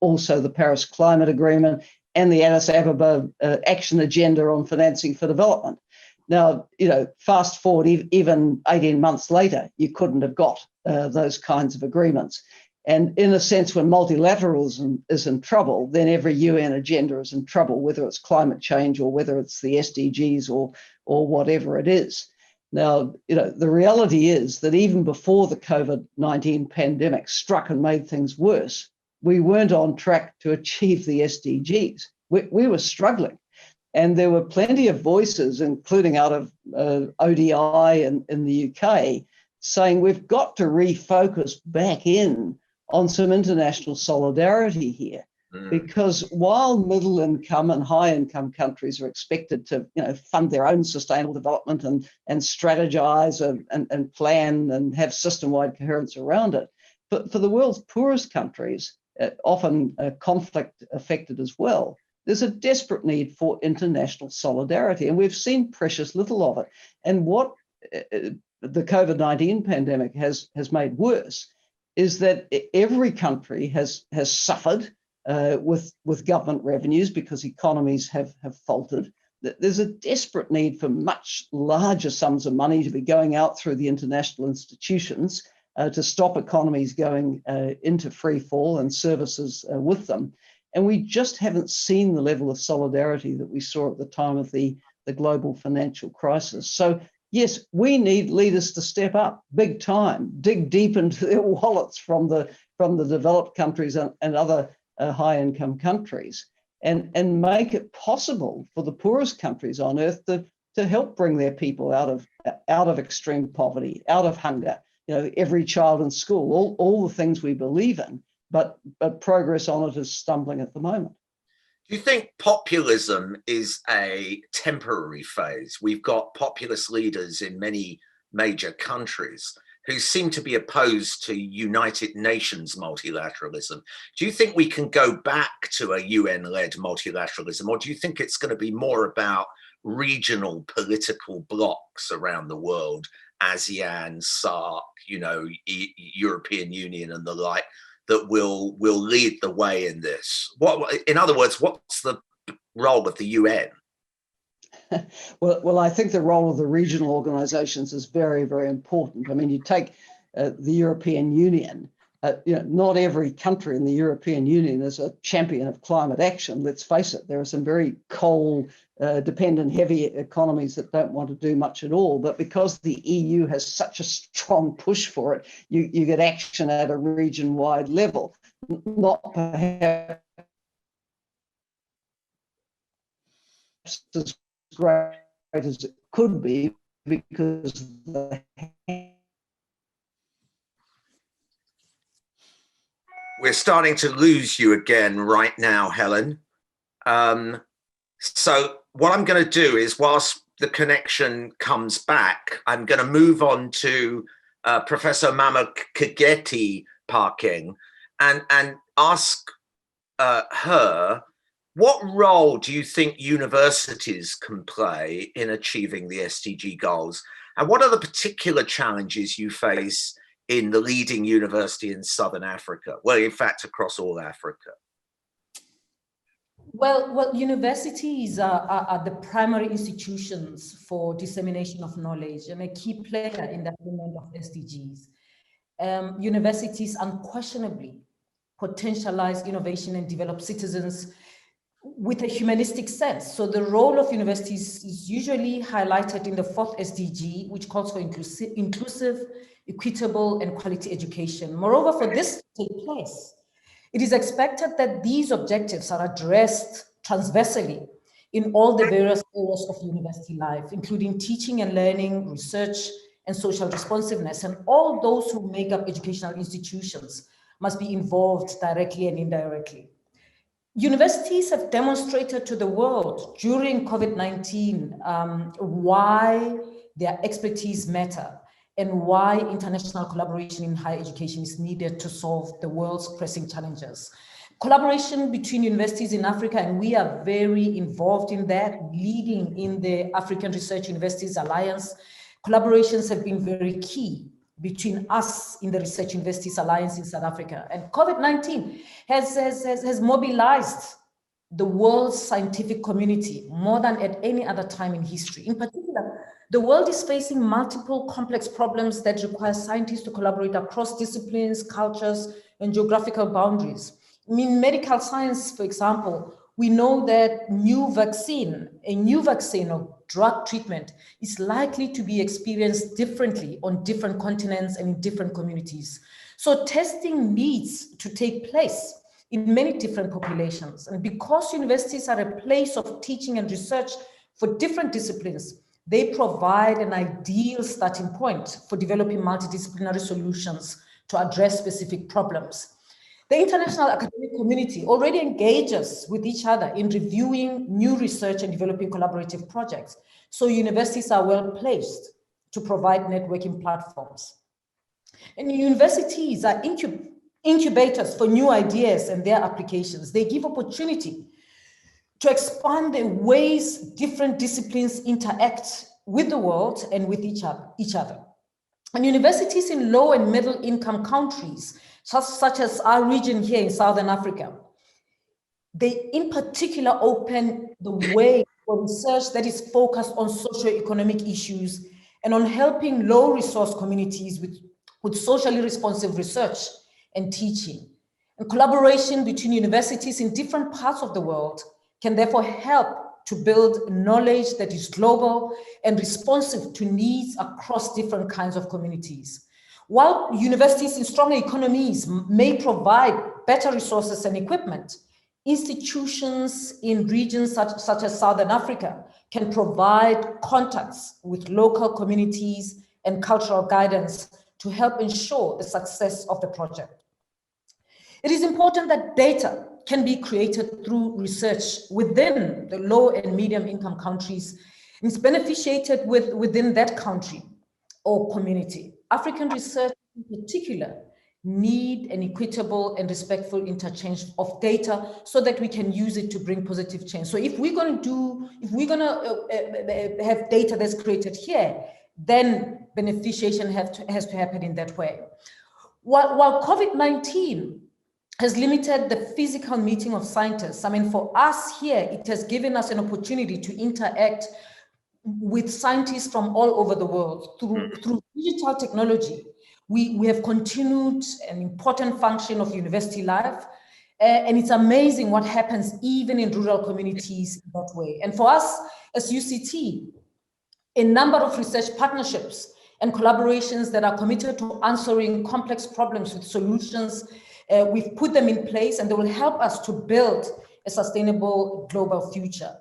also the Paris Climate Agreement and the Addis Ababa Action Agenda on Financing for Development. Now, fast forward even 18 months later, you couldn't have got those kinds of agreements. And in a sense, when multilateralism is in trouble, then every UN agenda is in trouble, whether it's climate change or whether it's the SDGs or whatever it is. Now, the reality is that even before the COVID-19 pandemic struck and made things worse, we weren't on track to achieve the SDGs. We were struggling. And there were plenty of voices, including out of ODI in the UK, saying we've got to refocus back in on some international solidarity here. Because while middle income and high income countries are expected to fund their own sustainable development and strategize and plan and have system-wide coherence around it, but for the world's poorest countries, often conflict affected as well, there's a desperate need for international solidarity, and we've seen precious little of it. And what the COVID-19 pandemic has made worse is that every country has suffered with government revenues because economies have faltered. There's a desperate need for much larger sums of money to be going out through the international institutions to stop economies going into free fall and services with them. And we just haven't seen the level of solidarity that we saw at the time of the global financial crisis. So yes, we need leaders to step up big time, dig deep into their wallets from the developed countries and other high-income countries, and make it possible for the poorest countries on earth to help bring their people out of extreme poverty, out of hunger. Every child in school, all the things we believe in, but progress on it is stumbling at the moment. Do you think populism is a temporary phase? We've got populist leaders in many major countries who seem to be opposed to United Nations multilateralism. Do you think we can go back to a UN-led multilateralism, or do you think it's going to be more about regional political blocs around the world, ASEAN, SAARC, European Union and the like, that will lead the way in this? In other words, what's the role of the UN? Well, I think the role of the regional organizations is very, very important. I mean, you take the European Union, not every country in the European Union is a champion of climate action. Let's face it, there are some very coal dependent heavy economies that don't want to do much at all. But because the EU has such a strong push for it, you get action at a region-wide level, not perhaps as great as it could be, because we're starting to lose you again right now, Helen. So what I'm going to do is, whilst the connection comes back, I'm going to move on to Professor Mamokgethi Phakeng and ask her, what role do you think universities can play in achieving the SDG goals? And what are the particular challenges you face in the leading university in Southern Africa? Well, in fact, across all Africa. Well, universities are the primary institutions for dissemination of knowledge and a key player in the achievement of SDGs. Universities unquestionably potentialize innovation and develop citizens with a humanistic sense. So the role of universities is usually highlighted in the 4th SDG, which calls for inclusive, equitable, and quality education. Moreover, for this to take place, it is expected that these objectives are addressed transversally in all the various areas of university life, including teaching and learning, research, and social responsiveness. And all those who make up educational institutions must be involved directly and indirectly. Universities have demonstrated to the world during COVID-19 why their expertise matter and why international collaboration in higher education is needed to solve the world's pressing challenges. Collaboration between universities in Africa, and we are very involved in that, leading in the African Research Universities Alliance. Collaborations have been very key between us in the Research Universities Alliance in South Africa. And COVID-19 has mobilized the world's scientific community more than at any other time in history. In particular, the world is facing multiple complex problems that require scientists to collaborate across disciplines, cultures, and geographical boundaries. In medical science, for example, we know that a new vaccine or drug treatment is likely to be experienced differently on different continents and in different communities. So testing needs to take place in many different populations. And because universities are a place of teaching and research for different disciplines, they provide an ideal starting point for developing multidisciplinary solutions to address specific problems. The international academic community already engages with each other in reviewing new research and developing collaborative projects. So universities are well placed to provide networking platforms. And universities are incubators for new ideas and their applications. They give opportunity to expand the ways different disciplines interact with the world and with each other. And universities in low and middle income countries, such as our region here in Southern Africa, they in particular open the way for research that is focused on socio-economic issues and on helping low resource communities with socially responsive research and teaching. And collaboration between universities in different parts of the world can therefore help to build knowledge that is global and responsive to needs across different kinds of communities. While universities in stronger economies may provide better resources and equipment, institutions in regions such as Southern Africa can provide contacts with local communities and cultural guidance to help ensure the success of the project. It is important that data can be created through research within the low and medium income countries. It's beneficiated within that country or community. African research in particular need an equitable and respectful interchange of data so that we can use it to bring positive change. So if we're going to have data that's created here, then beneficiation has to happen in that way. While COVID-19 has limited the physical meeting of scientists, I mean, for us here, it has given us an opportunity to interact with scientists from all over the world through digital technology. We have continued an important function of university life, and it's amazing what happens even in rural communities in that way. And for us as UCT, a number of research partnerships and collaborations that are committed to answering complex problems with solutions, we've put them in place, and they will help us to build a sustainable global future.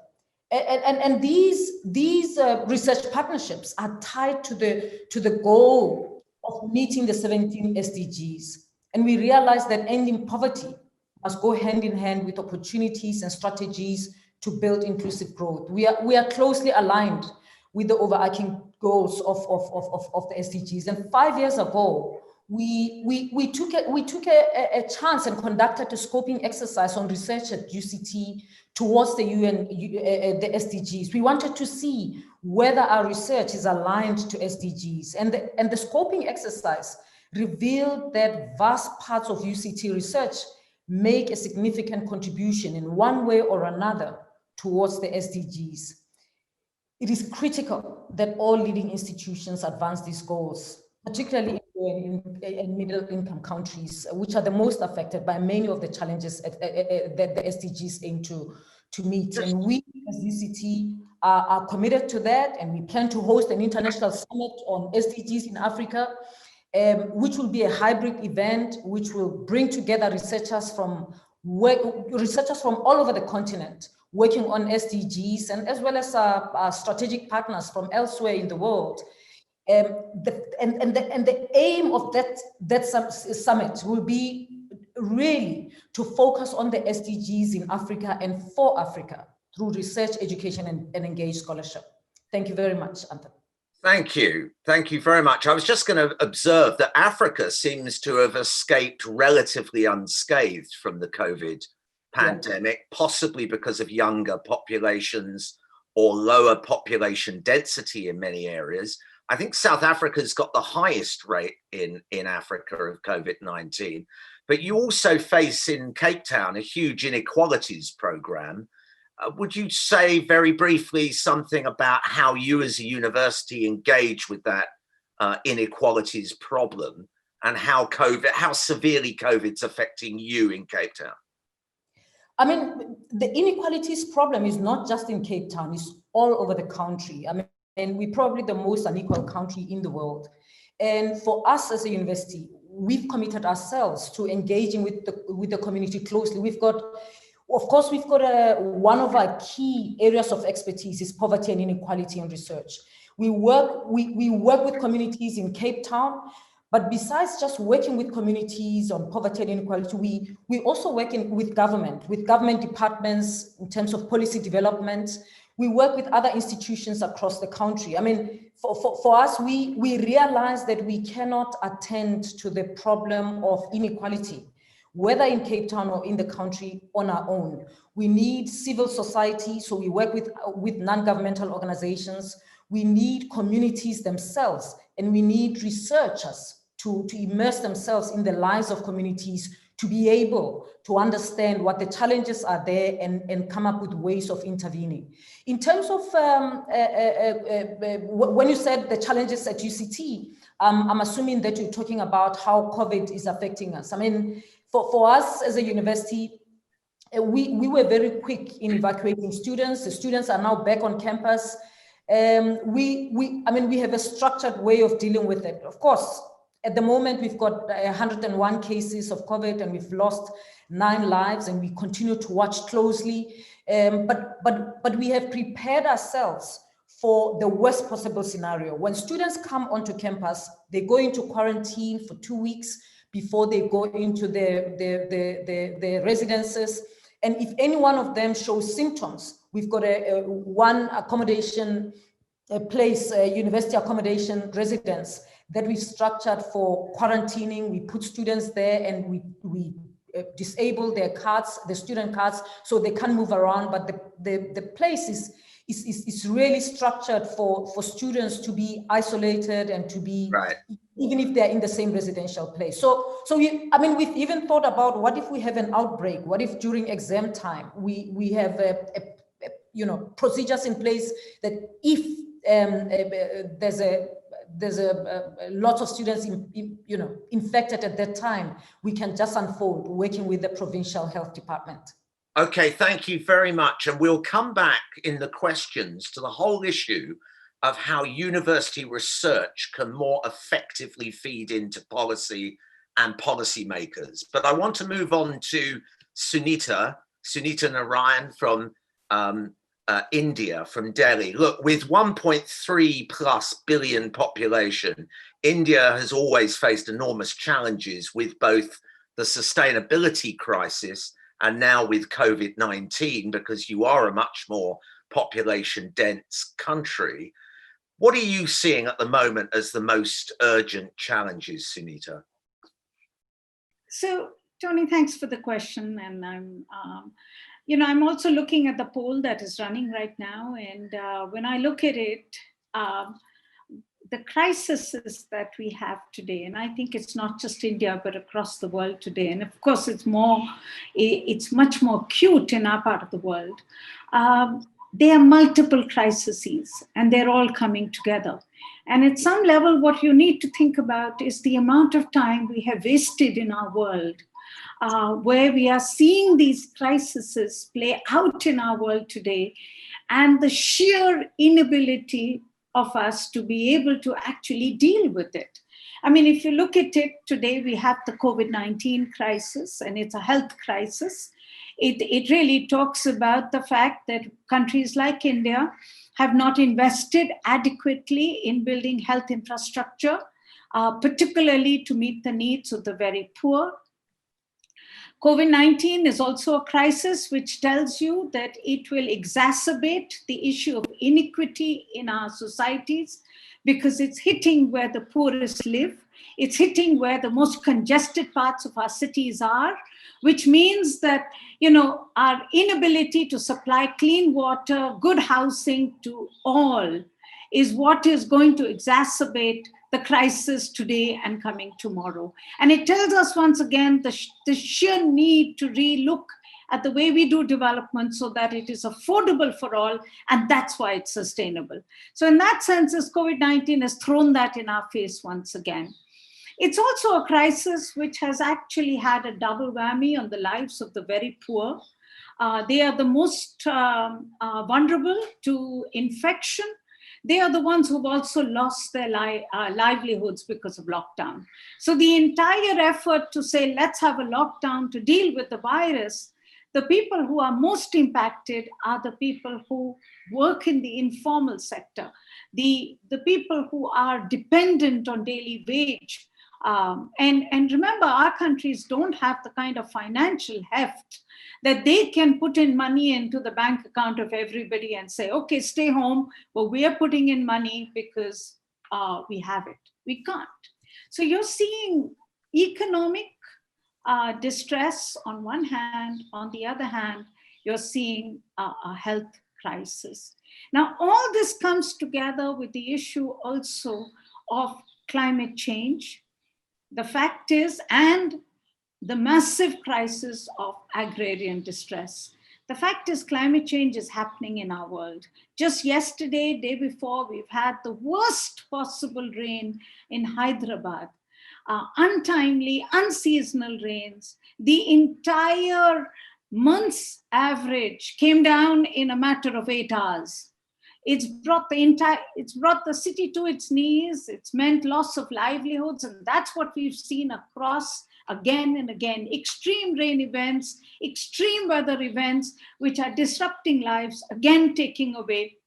And these research partnerships are tied to the goal of meeting the 17 SDGs. And we realize that ending poverty must go hand in hand with opportunities and strategies to build inclusive growth. We are closely aligned with the overarching goals of the SDGs. And 5 years ago, we took a chance and conducted a scoping exercise on research at UCT towards the the SDGs. We wanted to see whether our research is aligned to SDGs. And the scoping exercise revealed that vast parts of UCT research make a significant contribution in one way or another towards the SDGs. It is critical that all leading institutions advance these goals, particularly in and middle income countries, which are the most affected by many of the challenges that the SDGs aim to meet. And we as UCT are committed to that, and we plan to host an international summit on SDGs in Africa, which will be a hybrid event, which will bring together researchers from all over the continent working on SDGs, and as well as our strategic partners from elsewhere in the world. The aim of that summit will be really to focus on the SDGs in Africa and for Africa through research, education, and engaged scholarship. Thank you very much, Anthony. Thank you. Thank you very much. I was just going to observe that Africa seems to have escaped relatively unscathed from the COVID pandemic, possibly because of younger populations or lower population density in many areas. I think South Africa's got the highest rate in Africa of COVID-19, but you also face in Cape Town a huge inequalities program. Would you say very briefly something about how you as a university engage with that inequalities problem, and how severely COVID's affecting you in Cape Town? I mean, the inequalities problem is not just in Cape Town, it's all over the country. I mean, and we're probably the most unequal country in the world. And for us as a university, we've committed ourselves to engaging with the community closely. We've got one of our key areas of expertise is poverty and inequality and research. We work with communities in Cape Town, but besides just working with communities on poverty and inequality, we also work with government departments in terms of policy development. We work with other institutions across the country. I mean, for us, we realize that we cannot attend to the problem of inequality, whether in Cape Town or in the country, on our own. We need civil society, so we work with non-governmental organizations. We need communities themselves, and we need researchers to immerse themselves in the lives of communities to be able to understand what the challenges are there and come up with ways of intervening. In terms of, when you said the challenges at UCT, I'm assuming that you're talking about how COVID is affecting us. I mean, for us as a university, we were very quick in evacuating students. The students are now back on campus. We have a structured way of dealing with it. Of course, at the moment, we've got 101 cases of COVID and we've lost 9 lives, and we continue to watch closely. But we have prepared ourselves for the worst possible scenario. When students come onto campus, they go into quarantine for 2 weeks before they go into their residences. And if any one of them shows symptoms, we've got one accommodation place, university accommodation residence that we've structured for quarantining. We put students there and we disable their cards, the student cards, so they can't move around. But the place is really structured for students to be isolated and to be, right, even if they're in the same residential place. So we've even thought about, what if we have an outbreak? What if during exam time we have procedures in place that if there's a lot of students infected at that time, we can just unfold working with the provincial health department. Okay, thank you very much. And we'll come back in the questions to the whole issue of how university research can more effectively feed into policy and policymakers. But I want to move on to Sunita Narain from India, from Delhi. Look, with 1.3+ billion population, India has always faced enormous challenges with both the sustainability crisis and now with COVID-19, because you are a much more population dense country. What are you seeing at the moment as the most urgent challenges, Sunita? So, Tony, thanks for the question. And I'm also looking at the poll that is running right now. And when I look at it, the crises that we have today, and I think it's not just India, but across the world today. And of course, it's much more acute in our part of the world. there are multiple crises and they're all coming together. And at some level, what you need to think about is the amount of time we have wasted in our world, where we are seeing these crises play out in our world today, and the sheer inability of us to be able to actually deal with it. I mean, if you look at it today, we have the COVID-19 crisis, and it's a health crisis. It really talks about the fact that countries like India have not invested adequately in building health infrastructure, particularly to meet the needs of the very poor. COVID-19 is also a crisis which tells you that it will exacerbate the issue of inequity in our societies, because it's hitting where the poorest live. It's hitting where the most congested parts of our cities are, which means that, you know, our inability to supply clean water, good housing to all is what is going to exacerbate the crisis today and coming tomorrow. And it tells us once again the sheer need to relook at the way we do development so that it is affordable for all, and that's why it's sustainable. So in that sense, this COVID-19 has thrown that in our face once again. It's also a crisis which has actually had a double whammy on the lives of the very poor. They are the most vulnerable to infection. They are the ones who've also lost their livelihoods because of lockdown. So the entire effort to say, let's have a lockdown to deal with the virus, the people who are most impacted are the people who work in the informal sector, the people who are dependent on daily wage. And remember, our countries don't have the kind of financial heft that they can put in money into the bank account of everybody and say, okay, stay home, but we are putting in money because we have it. We can't. So you're seeing economic distress on one hand, on the other hand, you're seeing a health crisis. Now, all this comes together with the issue also of climate change. The fact is, and the massive crisis of agrarian distress. The fact is, climate change is happening in our world. Just yesterday, day before, we've had the worst possible rain in Hyderabad. Untimely, unseasonal rains. The entire month's average came down in a matter of 8 hours. It's brought the city to its knees. It's meant loss of livelihoods, and that's what we've seen across again and again. Extreme rain events, extreme weather events, which are disrupting lives, again taking away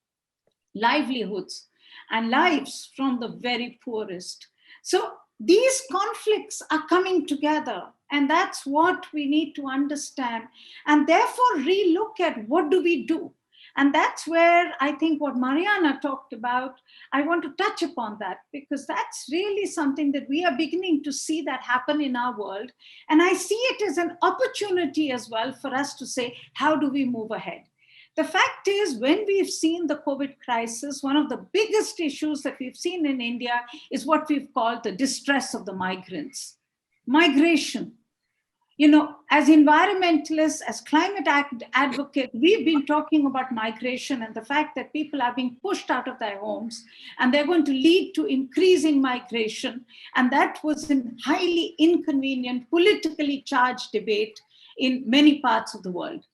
livelihoods and lives from the very poorest. So these conflicts are coming together, and that's what we need to understand, and therefore relook at what do we do. And that's where I think what Mariana talked about, I want to touch upon that, because that's really something that we are beginning to see that happen in our world. And I see it as an opportunity as well for us to say, how do we move ahead? The fact is, when we've seen the COVID crisis, one of the biggest issues that we've seen in India is what we've called the distress of the migrants. Migration. You know, as environmentalists, as climate advocates, we've been talking about migration and the fact that people are being pushed out of their homes, and they're going to lead to increasing migration. And that was a highly inconvenient, politically charged debate in many parts of the world.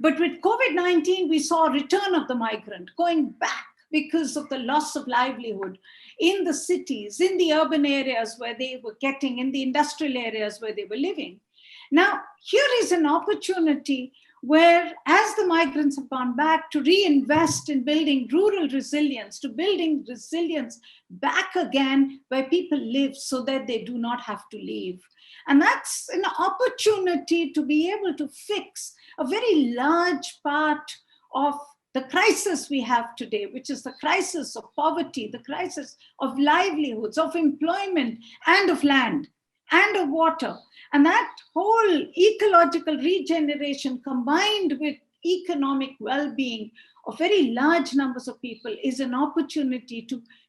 But with COVID-19, we saw a return of the migrant going back because of the loss of livelihood in the cities, in the urban areas where they were getting, in the industrial areas where they were living. Now, here is an opportunity where, as the migrants have gone back, to reinvest in building rural resilience, to building resilience back again where people live so that they do not have to leave. And that's an opportunity to be able to fix a very large part of the crisis we have today, which is the crisis of poverty, the crisis of livelihoods, of employment, and of land, and of water. And that whole ecological regeneration combined with economic well-being of very large numbers of people is an opportunity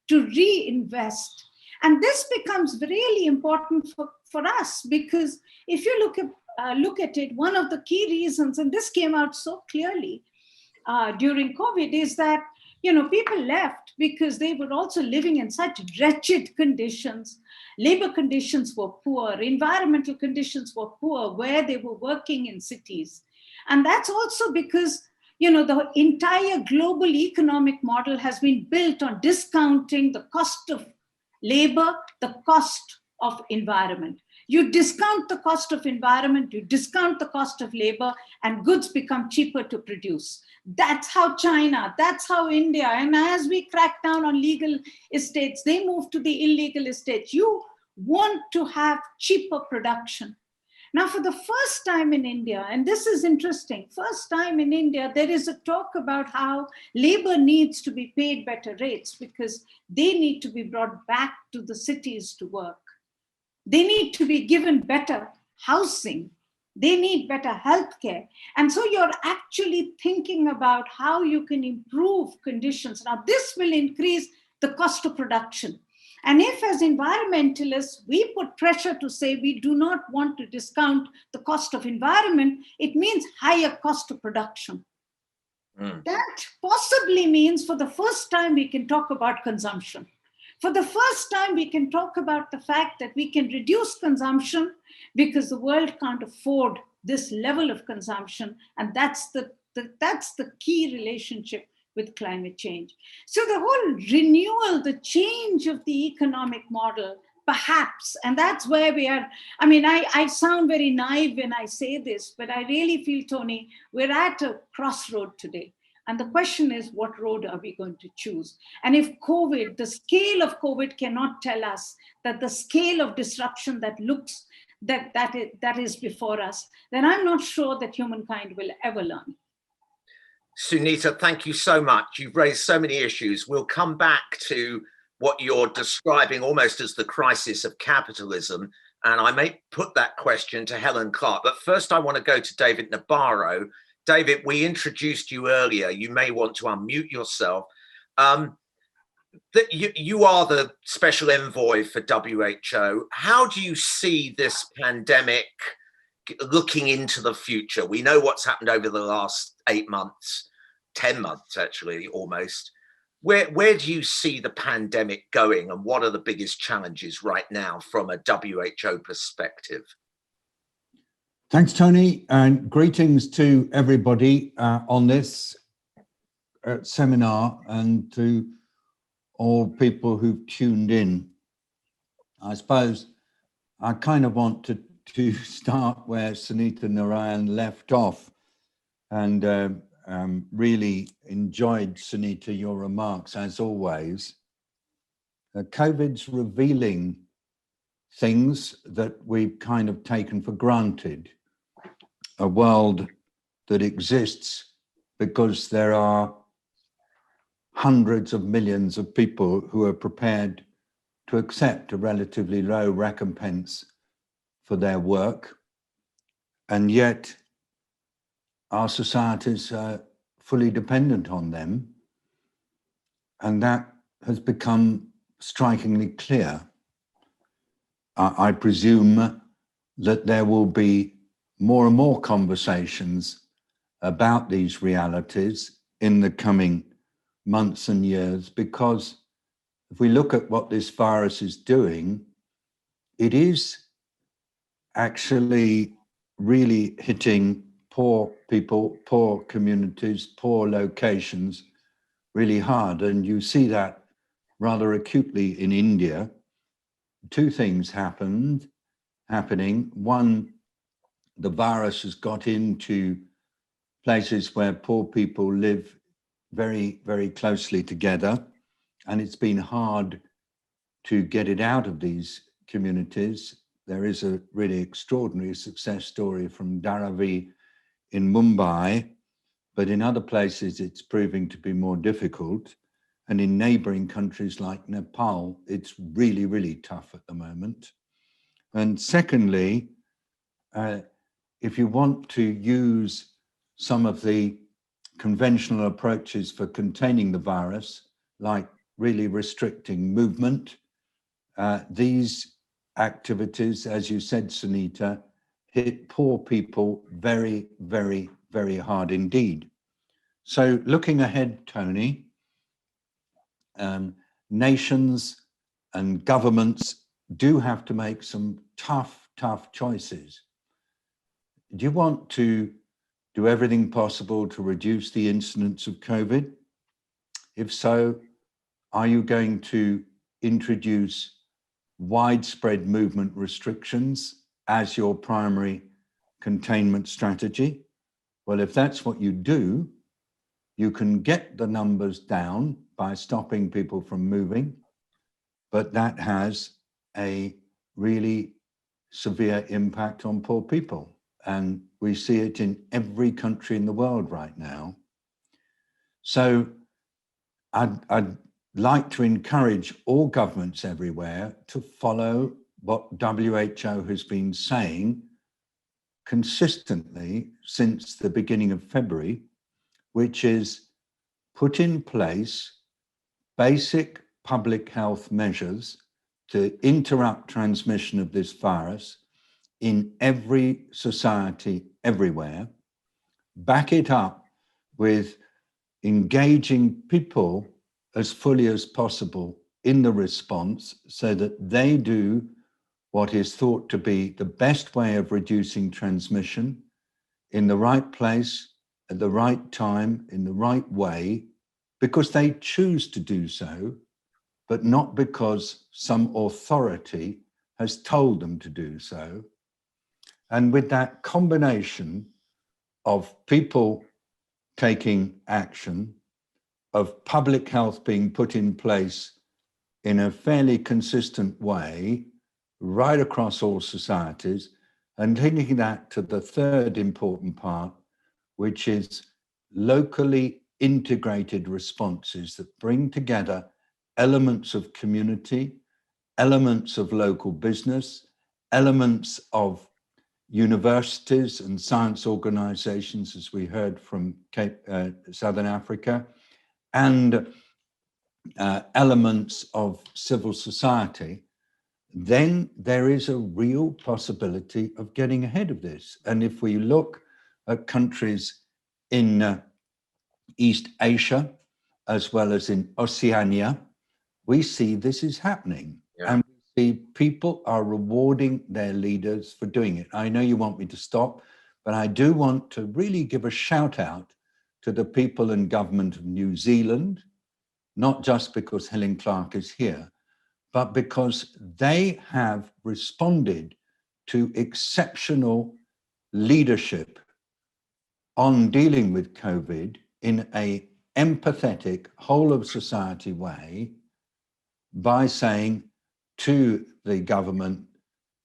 to reinvest. And this becomes really important for us, because if you look at it, one of the key reasons, and this came out so clearly, during COVID is that, you know, people left because they were also living in such wretched conditions. Labor conditions were poor, environmental conditions were poor, where they were working in cities. And that's also because, you know, the entire global economic model has been built on discounting the cost of labor, the cost of environment. You discount the cost of environment, you discount the cost of labor, and goods become cheaper to produce. That's how China, that's how India, and as we crack down on legal estates, they move to the illegal estates. You want to have cheaper production. Now, for the first time in India, and this is interesting, first time in India, there is a talk about how labor needs to be paid better rates because they need to be brought back to the cities to work. They need to be given better housing. They need better healthcare. And so you're actually thinking about how you can improve conditions. Now, this will increase the cost of production. And if as environmentalists, we put pressure to say we do not want to discount the cost of environment, it means higher cost of production. That possibly means for the first time we can talk about consumption. For the first time we can talk about the fact that we can reduce consumption because the world can't afford this level of consumption. And that's the key relationship with climate change. So the whole renewal, the change of the economic model, perhaps, and that's where we are. I mean, I sound very naive when I say this, but I really feel, Tony, we're at a crossroad today. And the question is, what road are we going to choose? And if COVID, the scale of COVID cannot tell us that the scale of disruption that is before us, then I'm not sure that humankind will ever learn. Sunita, thank you so much. You've raised so many issues. We'll come back to what you're describing almost as the crisis of capitalism. And I may put that question to Helen Clark. But first, I want to go to David Nabarro. David, we introduced you earlier. You may want to unmute yourself. You are the special envoy for WHO. How do you see this pandemic looking into the future? We know what's happened over the last 8 months, 10 months actually, almost. Where do you see the pandemic going, and what are the biggest challenges right now from a WHO perspective? Thanks, Tony, and greetings to everybody on this seminar and to all people who've tuned in. I suppose I kind of want to start where Sunita Narain left off, and really enjoyed, Sunita, your remarks as always. COVID's revealing things that we've kind of taken for granted. A world that exists because there are hundreds of millions of people who are prepared to accept a relatively low recompense for their work. And yet our societies are fully dependent on them. And that has become strikingly clear. I presume that there will be more and more conversations about these realities in the coming months and years, because if we look at what this virus is doing, it is actually really hitting poor people, poor communities, poor locations really hard. And you see that rather acutely in India. Two things happening. One, the virus has got into places where poor people live very, very closely together, and it's been hard to get it out of these communities. There is a really extraordinary success story from Dharavi in Mumbai, but in other places it's proving to be more difficult. And in neighboring countries like Nepal, it's really, really tough at the moment. And secondly, if you want to use some of the conventional approaches for containing the virus, like really restricting movement, these activities, as you said, Sunita, hit poor people very, very, very hard indeed. So looking ahead, Tony, nations and governments do have to make some tough choices. Do you want to do everything possible to reduce the incidence of COVID? If so, are you going to introduce widespread movement restrictions as your primary containment strategy? Well, if that's what you do, you can get the numbers down by stopping people from moving, but that has a really severe impact on poor people. And we see it in every country in the world right now. So I'd like to encourage all governments everywhere to follow what WHO has been saying consistently since the beginning of February, which is put in place basic public health measures to interrupt transmission of this virus in every society everywhere, back it up with engaging people as fully as possible in the response so that they do what is thought to be the best way of reducing transmission in the right place, at the right time, in the right way, because they choose to do so, but not because some authority has told them to do so. And with that combination of people taking action, of public health being put in place in a fairly consistent way, right across all societies, and taking that to the third important part, which is locally integrated responses that bring together elements of community, elements of local business, elements of universities and science organizations, as we heard from Southern Africa, and elements of civil society, then there is a real possibility of getting ahead of this. And if we look at countries in East Asia, as well as in Oceania, we see this is happening. Yeah. And we see people are rewarding their leaders for doing it. I know you want me to stop, but I do want to really give a shout out to the people and government of New Zealand, not just because Helen Clark is here, but because they have responded to exceptional leadership on dealing with COVID in an empathetic, whole of society way by saying to the government,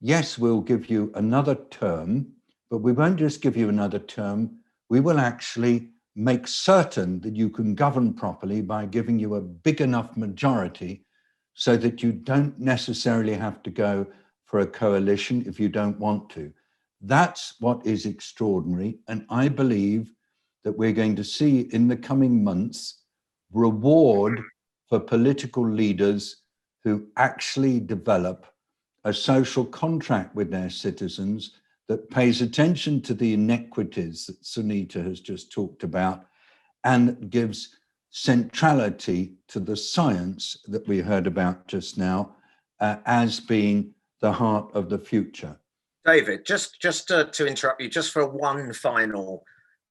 yes, we'll give you another term, but we won't just give you another term, we will actually make certain that you can govern properly by giving you a big enough majority so that you don't necessarily have to go for a coalition if you don't want to. That's what is extraordinary. And I believe that we're going to see in the coming months reward for political leaders who actually develop a social contract with their citizens that pays attention to the inequities that Sunita has just talked about and gives centrality to the science that we heard about just now as being the heart of the future. David, just to interrupt you, just for one final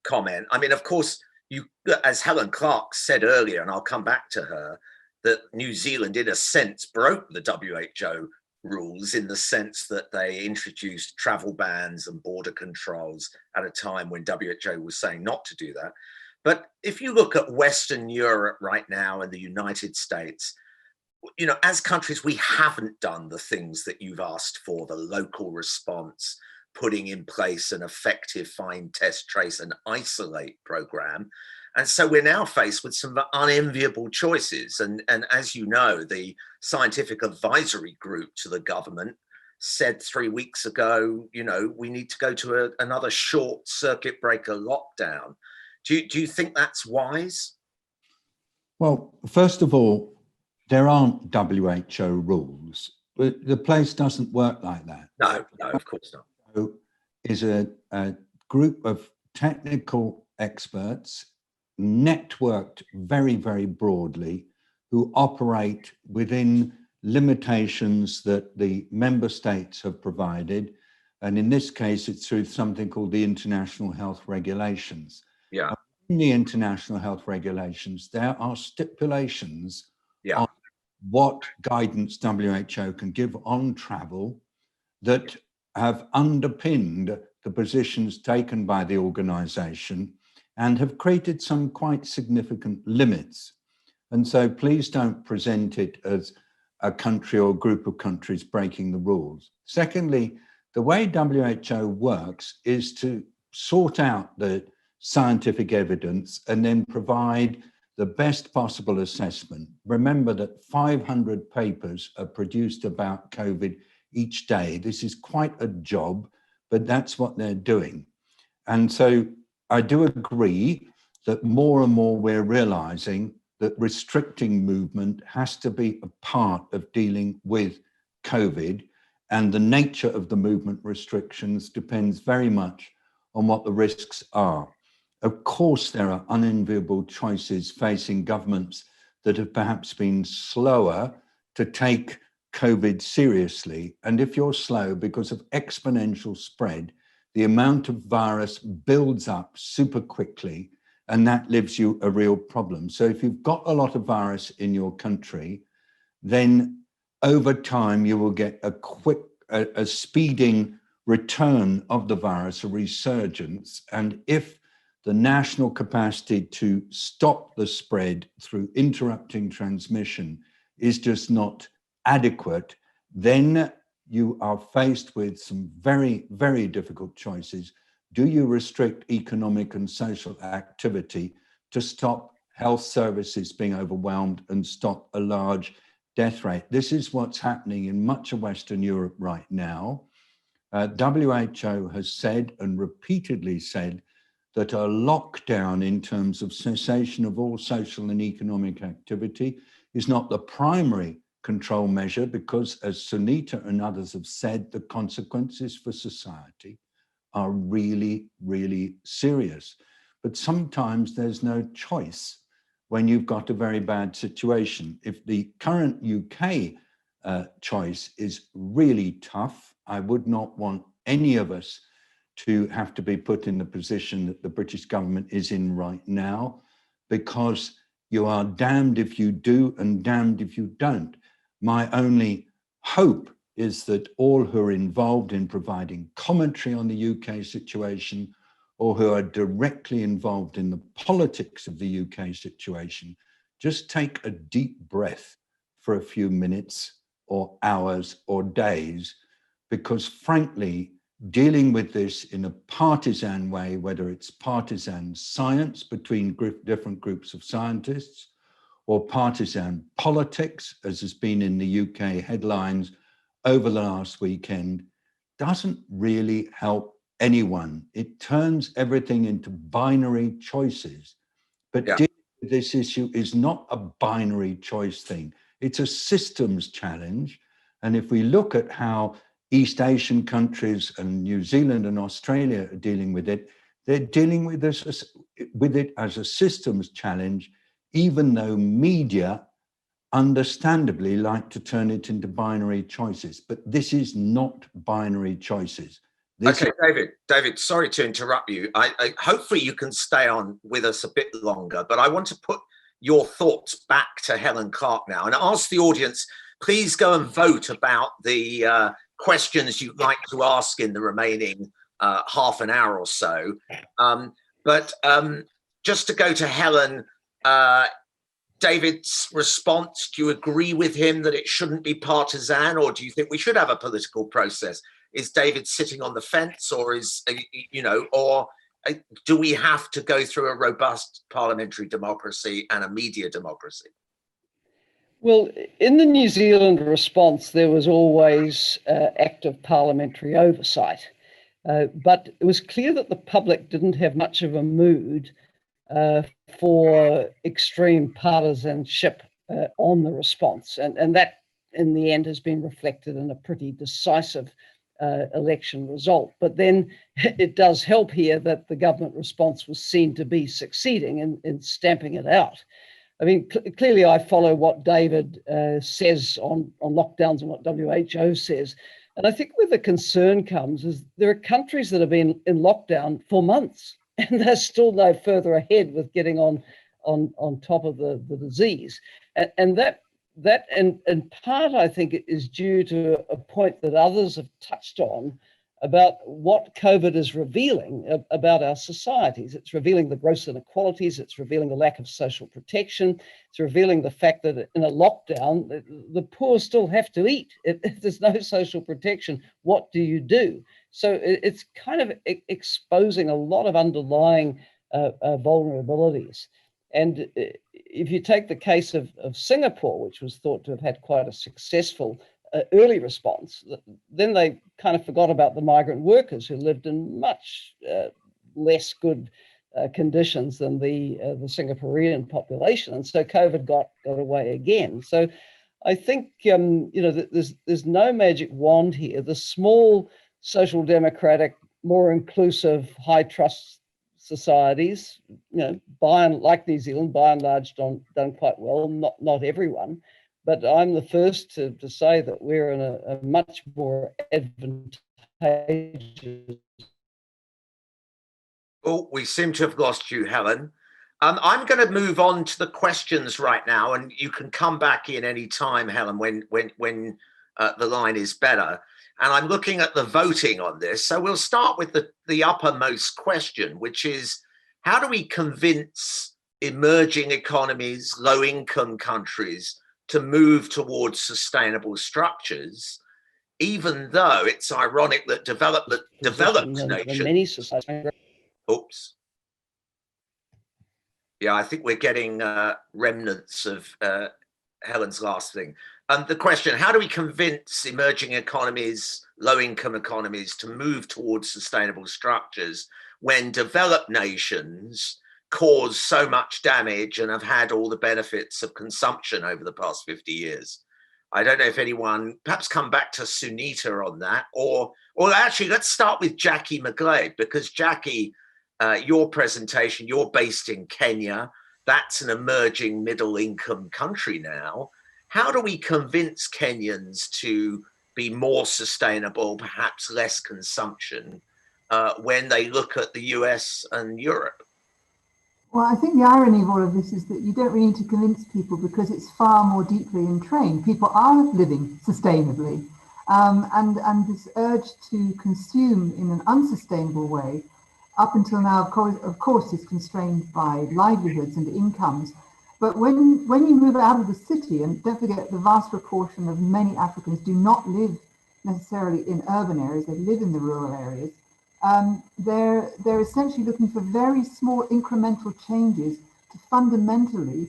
comment. I mean, of course, you, as Helen Clark said earlier, and I'll come back to her, that New Zealand, in a sense, broke the WHO rules in the sense that they introduced travel bans and border controls at a time when WHO was saying not to do that. But if you look at Western Europe right now and the United States, you know, as countries, we haven't done the things that you've asked for, the local response, putting in place an effective find, test, trace and isolate program. And so we're now faced with some unenviable choices. And as you know, the scientific advisory group to the government said 3 weeks ago, you know, we need to go to another short circuit breaker lockdown. Do you think that's wise? Well, first of all, there aren't WHO rules. The place doesn't work like that. No, of course not. So is a group of technical experts networked very, very broadly, who operate within limitations that the member states have provided. And in this case, it's through something called the International Health Regulations. Yeah. In the International Health Regulations, there are stipulations Yeah. on what guidance WHO can give on travel that have underpinned the positions taken by the organization and have created some quite significant limits. And so please don't present it as a country or group of countries breaking the rules. Secondly, the way WHO works is to sort out the scientific evidence and then provide the best possible assessment. Remember that 500 papers are produced about COVID each day. This is quite a job, but that's what they're doing. And so I do agree that more and more we're realizing that restricting movement has to be a part of dealing with COVID, and the nature of the movement restrictions depends very much on what the risks are. Of course, there are unenviable choices facing governments that have perhaps been slower to take COVID seriously. And if you're slow because of exponential spread, the amount of virus builds up super quickly, and that leaves you a real problem. So if you've got a lot of virus in your country, then over time you will get a speeding return of the virus, a resurgence. And if the national capacity to stop the spread through interrupting transmission is just not adequate, then you are faced with some very, very difficult choices. Do you restrict economic and social activity to stop health services being overwhelmed and stop a large death rate? This is what's happening in much of Western Europe right now. WHO has said and repeatedly said that a lockdown in terms of cessation of all social and economic activity is not the primary control measure because, as Sunita and others have said, the consequences for society are really, really serious. But sometimes there's no choice when you've got a very bad situation. If the current UK choice is really tough, I would not want any of us to have to be put in the position that the British government is in right now, because you are damned if you do and damned if you don't. My only hope is that all who are involved in providing commentary on the UK situation or who are directly involved in the politics of the UK situation just take a deep breath for a few minutes or hours or days, because frankly, dealing with this in a partisan way, whether it's partisan science between different groups of scientists or partisan politics, as has been in the UK headlines over the last weekend, doesn't really help anyone. It turns everything into binary choices. But dealing with this issue is not a binary choice thing. It's a systems challenge. And if we look at how East Asian countries and New Zealand and Australia are dealing with it, they're dealing with it as a systems challenge, even though media understandably like to turn it into binary choices. But this is not binary choices. Okay, David, sorry to interrupt you. I hopefully you can stay on with us a bit longer, but I want to put your thoughts back to Helen Clark now and ask the audience, please go and vote about the questions you'd like to ask in the remaining half an hour or so. But just to go to Helen, David's response, do you agree with him that it shouldn't be partisan, or do you think we should have a political process? Is David sitting on the fence, or do we have to go through a robust parliamentary democracy and a media democracy? Well, in the New Zealand response, there was always active parliamentary oversight, but it was clear that the public didn't have much of a mood for extreme partisanship on the response. And that, in the end, has been reflected in a pretty decisive election result. But then it does help here that the government response was seen to be succeeding in stamping it out. I mean, clearly I follow what David says on lockdowns and what WHO says. And I think where the concern comes is there are countries that have been in lockdown for months and they're still no further ahead with getting on top of the disease. And that in part, I think, is due to a point that others have touched on about what COVID is revealing about our societies. It's revealing the gross inequalities, it's revealing the lack of social protection, it's revealing the fact that in a lockdown, the poor still have to eat. If there's no social protection, what do you do? So it's kind of exposing a lot of underlying vulnerabilities. And if you take the case of Singapore, which was thought to have had quite a successful early response, then they kind of forgot about the migrant workers who lived in much less good conditions than the Singaporean population. And so COVID got away again. So I think, there's no magic wand here. The small social democratic, more inclusive, high trust societies, like New Zealand, by and large, done quite well. Not everyone, but I'm the first to say that we're in a much more advantageous. Oh, we seem to have lost you, Helen. I'm going to move on to the questions right now, and you can come back in any time, Helen, when the line is better. And I'm looking at the voting on this. So we'll start with the uppermost question, which is, how do we convince emerging economies, low-income countries to move towards sustainable structures, even though it's ironic that developed nations... Many societies. Oops. Yeah, I think we're getting remnants of Helen's last thing. The question, how do we convince emerging economies, low-income economies, to move towards sustainable structures when developed nations cause so much damage and have had all the benefits of consumption over the past 50 years? I don't know if anyone, perhaps come back to Sunita on that, or actually let's start with Jacquie McGlade, because Jacquie, your presentation, you're based in Kenya. That's an emerging middle income country now. How do we convince Kenyans to be more sustainable, perhaps less consumption, when they look at the US and Europe? Well, I think the irony of all of this is that you don't really need to convince people because it's far more deeply entrained. People are living sustainably, and this urge to consume in an unsustainable way, up until now, of course, is constrained by livelihoods and incomes. But when you move out of the city, and don't forget the vast proportion of many Africans do not live necessarily in urban areas, they live in the rural areas, they're essentially looking for very small incremental changes to fundamentally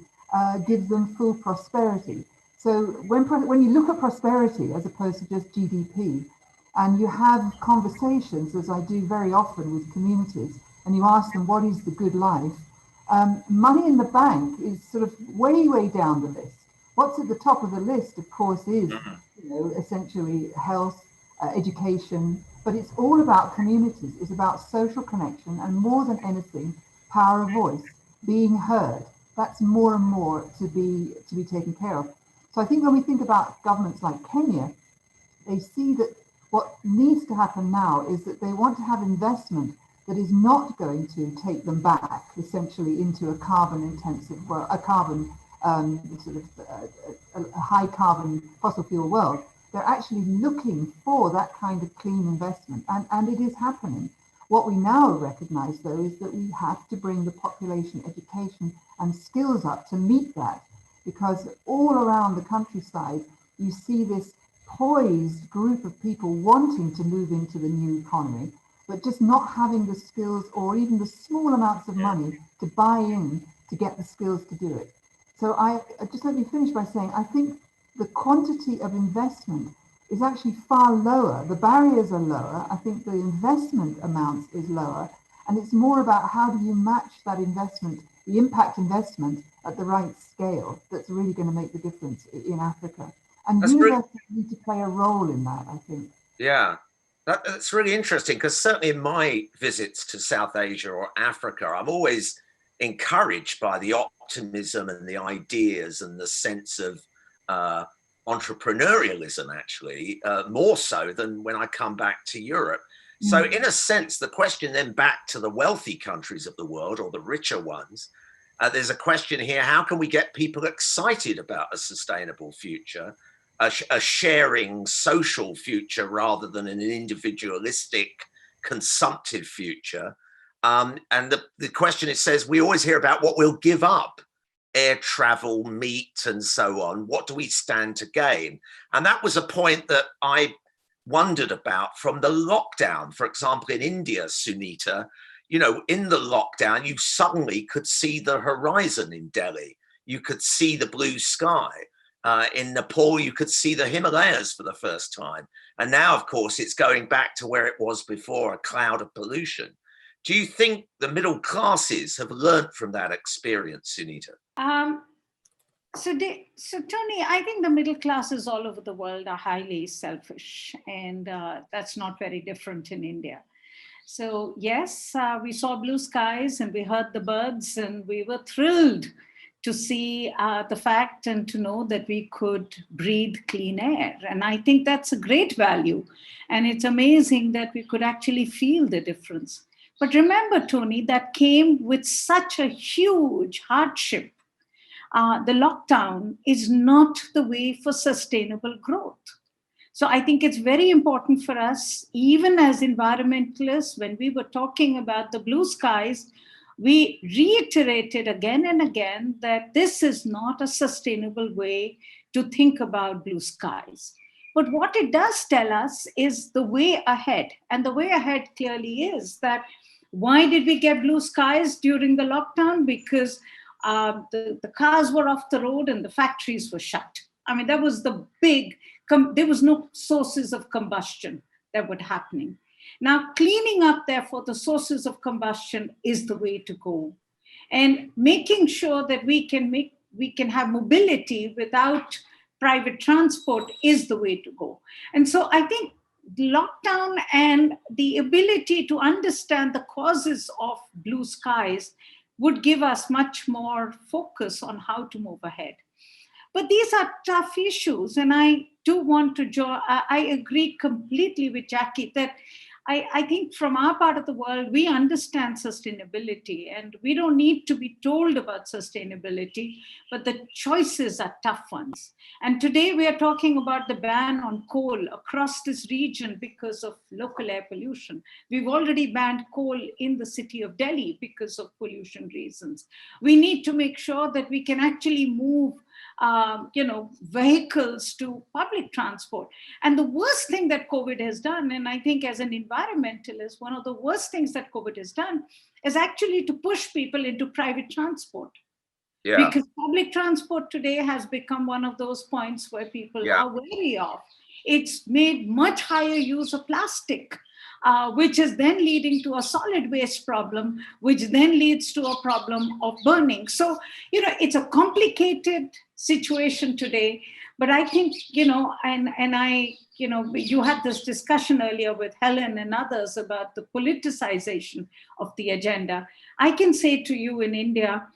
give them full prosperity. So when you look at prosperity as opposed to just GDP, and you have conversations, as I do very often with communities, and you ask them, what is the good life? Money in the bank is sort of way, way down the list. What's at the top of the list, of course, is essentially health, education, but it's all about communities. It's about social connection, and more than anything, power of voice, being heard. That's more and more to be taken care of. So I think when we think about governments like Kenya, they see that what needs to happen now is that they want to have investment that is not going to take them back essentially into a carbon-intensive world, a high carbon fossil fuel world. They're actually looking for that kind of clean investment, and it is happening. What we now recognize, though, is that we have to bring the population education and skills up to meet that, because all around the countryside, you see this poised group of people wanting to move into the new economy, but just not having the skills or even the small amounts of money to buy in to get the skills to do it. So I just let me finish by saying, I think the quantity of investment is actually far lower. The barriers are lower. I think the investment amounts is lower. And it's more about how do you match that investment, the impact investment at the right scale that's really going to make the difference in Africa. And universities need to play a role in that, I think. Yeah. That's really interesting, because certainly in my visits to South Asia or Africa, I'm always encouraged by the optimism and the ideas and the sense of entrepreneurialism, actually, more so than when I come back to Europe. So in a sense, the question then back to the wealthy countries of the world, or the richer ones, there's a question here: how can we get people excited about a sustainable future, a sharing social future rather than an individualistic consumptive future? And the question, it says, we always hear about what we'll give up: air travel, meat, and so on. What do we stand to gain? And that was a point that I wondered about from the lockdown. For example, in India, Sunita, you know, in the lockdown, you suddenly could see the horizon in Delhi. You could see the blue sky. In Nepal, you could see the Himalayas for the first time. And now, of course, it's going back to where it was before, a cloud of pollution. Do you think the middle classes have learned from that experience, Sunita? So Tony, I think the middle classes all over the world are highly selfish, and that's not very different in India. So yes, we saw blue skies and we heard the birds, and we were thrilled to see the fact and to know that we could breathe clean air. And I think that's a great value. And it's amazing that we could actually feel the difference. But remember, Tony, that came with such a huge hardship. The lockdown is not the way for sustainable growth. So I think it's very important for us, even as environmentalists, when we were talking about the blue skies, we reiterated again and again that this is not a sustainable way to think about blue skies. But what it does tell us is the way ahead. And the way ahead clearly is that, why did we get blue skies during the lockdown? Because the cars were off the road and the factories were shut. I mean, that was the big, there was no sources of combustion that were happening. Now, cleaning up, therefore, the sources of combustion is the way to go. And making sure that we can have mobility without private transport is the way to go. And so I think lockdown and the ability to understand the causes of blue skies would give us much more focus on how to move ahead. But these are tough issues. And I do want to I agree completely with Jacquie that I think from our part of the world, we understand sustainability, and we don't need to be told about sustainability, but the choices are tough ones. And today we are talking about the ban on coal across this region because of local air pollution. We've already banned coal in the city of Delhi because of pollution reasons. We need to make sure that we can actually move vehicles to public transport. And the worst thing that COVID has done, and I think as an environmentalist, one of the worst things that COVID has done is actually to push people into private transport. Yeah. Because public transport today has become one of those points where people are wary of. It's made much higher use of plastic, which is then leading to a solid waste problem, which then leads to a problem of burning. So, it's a complicated situation today, but I think, you had this discussion earlier with Helen and others about the politicization of the agenda. I can say to you in India,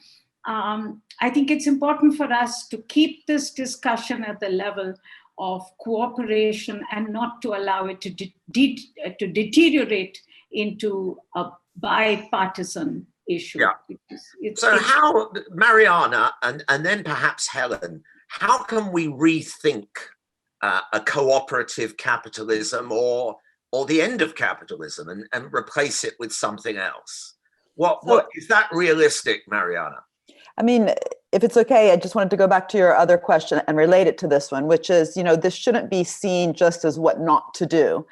I think it's important for us to keep this discussion at the level of cooperation and not to allow it to deteriorate into a bipartisan issue. Yeah. How, Mariana, and then perhaps Helen, how can we rethink a cooperative capitalism or the end of capitalism and replace it with something else? What is that realistic, Mariana? I mean, if it's okay, I just wanted to go back to your other question and relate it to this one, which is, this shouldn't be seen just as what not to do.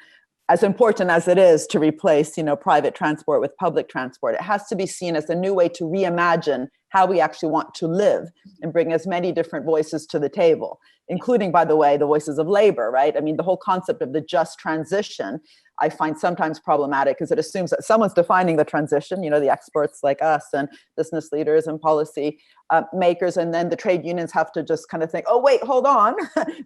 As important as it is to replace, private transport with public transport, it has to be seen as a new way to reimagine how we actually want to live and bring as many different voices to the table, including, by the way, the voices of labor, right? I mean, the whole concept of the just transition I find sometimes problematic because it assumes that someone's defining the transition, you know, the experts like us and business leaders and policy makers, and then the trade unions have to just kind of think, oh, wait, hold on,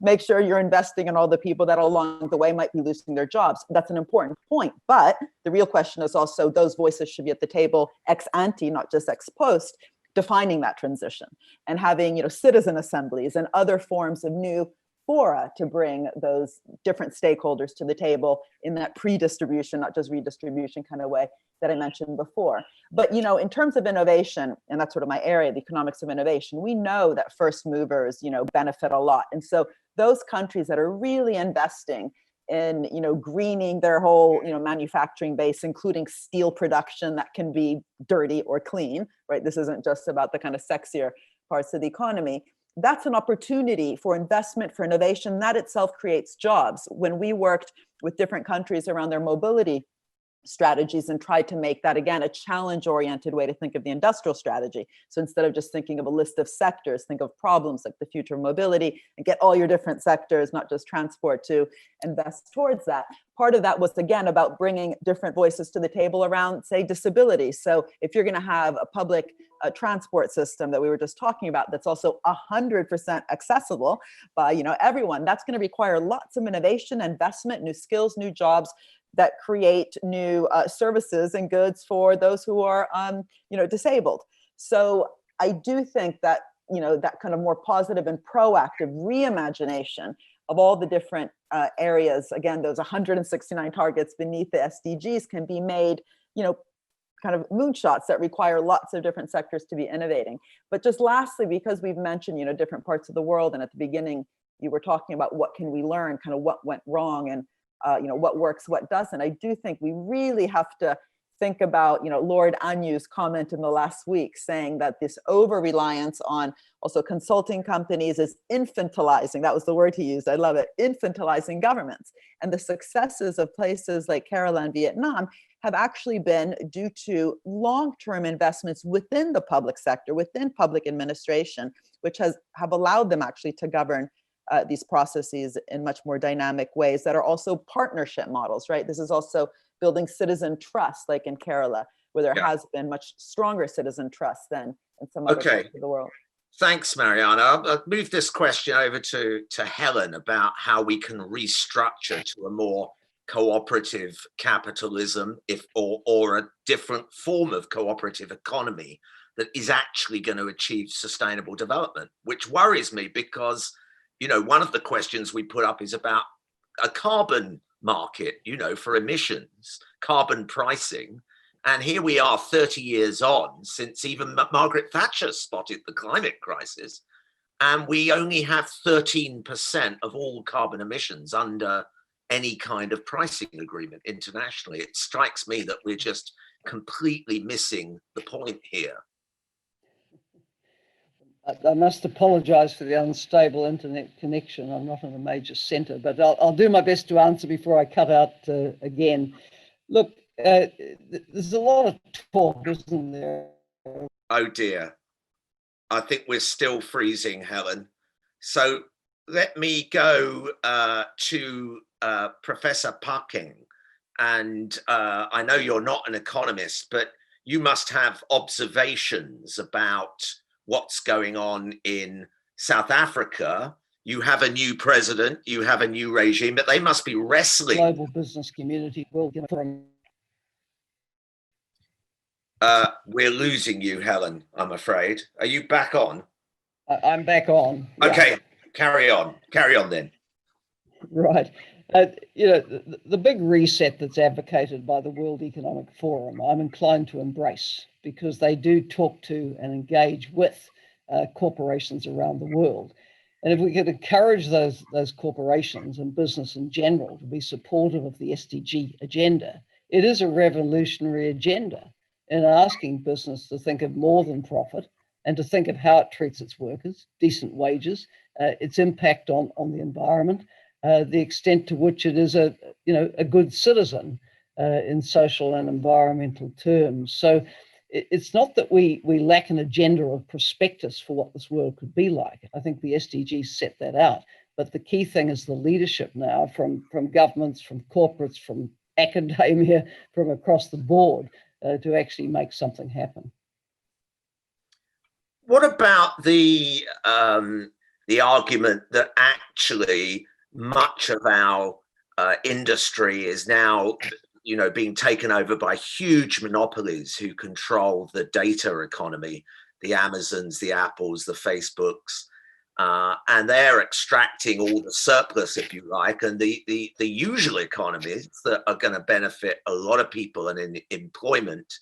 make sure you're investing in all the people that along the way might be losing their jobs. That's an important point, but the real question is also those voices should be at the table ex ante, not just ex post, defining that transition and having, you know, citizen assemblies and other forms of new fora to bring those different stakeholders to the table in that pre-distribution, not just redistribution kind of way that I mentioned before. But, you know, in terms of innovation, and that's sort of my area, the economics of innovation, we know that first movers, you know, benefit a lot. And so those countries that are really investing in, you know, greening their whole, you know, manufacturing base, including steel production that can be dirty or clean, right? This isn't just about the kind of sexier parts of the economy. That's an opportunity for investment, for innovation. That itself creates jobs. When we worked with different countries around their mobility strategies and tried to make that, again, a challenge-oriented way to think of the industrial strategy. So instead of just thinking of a list of sectors, think of problems like the future of mobility and get all your different sectors, not just transport, to invest towards that. Part of that was, again, about bringing different voices to the table around, say, disability. So if you're going to have a public transport system that we were just talking about that's also 100% accessible by, you know, everyone, that's going to require lots of innovation, investment, new skills, new jobs that create new services and goods for those who are, you know, disabled. So I do think that, you know, that kind of more positive and proactive reimagination of all the different areas, again, those 169 targets beneath the SDGs can be made, you know, kind of moonshots that require lots of different sectors to be innovating. But just lastly, because we've mentioned, you know, different parts of the world, and at the beginning, you were talking about what can we learn, kind of what went wrong, and you know, what works, what doesn't. I do think we really have to think about, you know, Lord Anyu's comment in the last week saying that this over-reliance on also consulting companies is infantilizing. That was the word he used. I love it. Infantilizing governments. And the successes of places like Kerala and Vietnam have actually been due to long-term investments within the public sector, within public administration, which have allowed them actually to govern these processes in much more dynamic ways that are also partnership models, right? This is also building citizen trust, like in Kerala, where there has been much stronger citizen trust than in some other parts of the world. Thanks, Mariana. I'll move this question over to Helen about how we can restructure to a more cooperative capitalism, or a different form of cooperative economy that is actually going to achieve sustainable development, which worries me because, you know, one of the questions we put up is about a carbon market, you know, for emissions, carbon pricing. And here we are 30 years on since even Margaret Thatcher spotted the climate crisis. And we only have 13% of all carbon emissions under any kind of pricing agreement internationally. It strikes me that we're just completely missing the point here. I must apologise for the unstable internet connection. I'm not in a major centre, but I'll do my best to answer before I cut out again. Look, there's a lot of talk, isn't there? Oh dear. I think we're still freezing, Helen. So let me go to Professor Phakeng. And I know you're not an economist, but you must have observations about what's going on in South Africa. You have a new president, you have a new regime, but they must be wrestling. Global business community will get we're losing you, Helen, I'm afraid. Are you back on? I'm back on. Okay, yeah. Carry on then. Right. You know, the big reset that's advocated by the World Economic Forum, I'm inclined to embrace, because they do talk to and engage with corporations around the world. And if we could encourage those corporations and business in general to be supportive of the SDG agenda, it is a revolutionary agenda in asking business to think of more than profit and to think of how it treats its workers, decent wages, its impact on the environment, the extent to which it is a good citizen in social and environmental terms. So it's not that we lack an agenda or prospectus for what this world could be like. I think the SDGs set that out. But the key thing is the leadership now from governments, from corporates, from academia from across the board to actually make something happen. What about the argument that actually much of our industry is now, you know, being taken over by huge monopolies who control the data economy, the Amazons, the Apples, the Facebooks, and they're extracting all the surplus, if you like, and the usual economies that are going to benefit a lot of people and in employment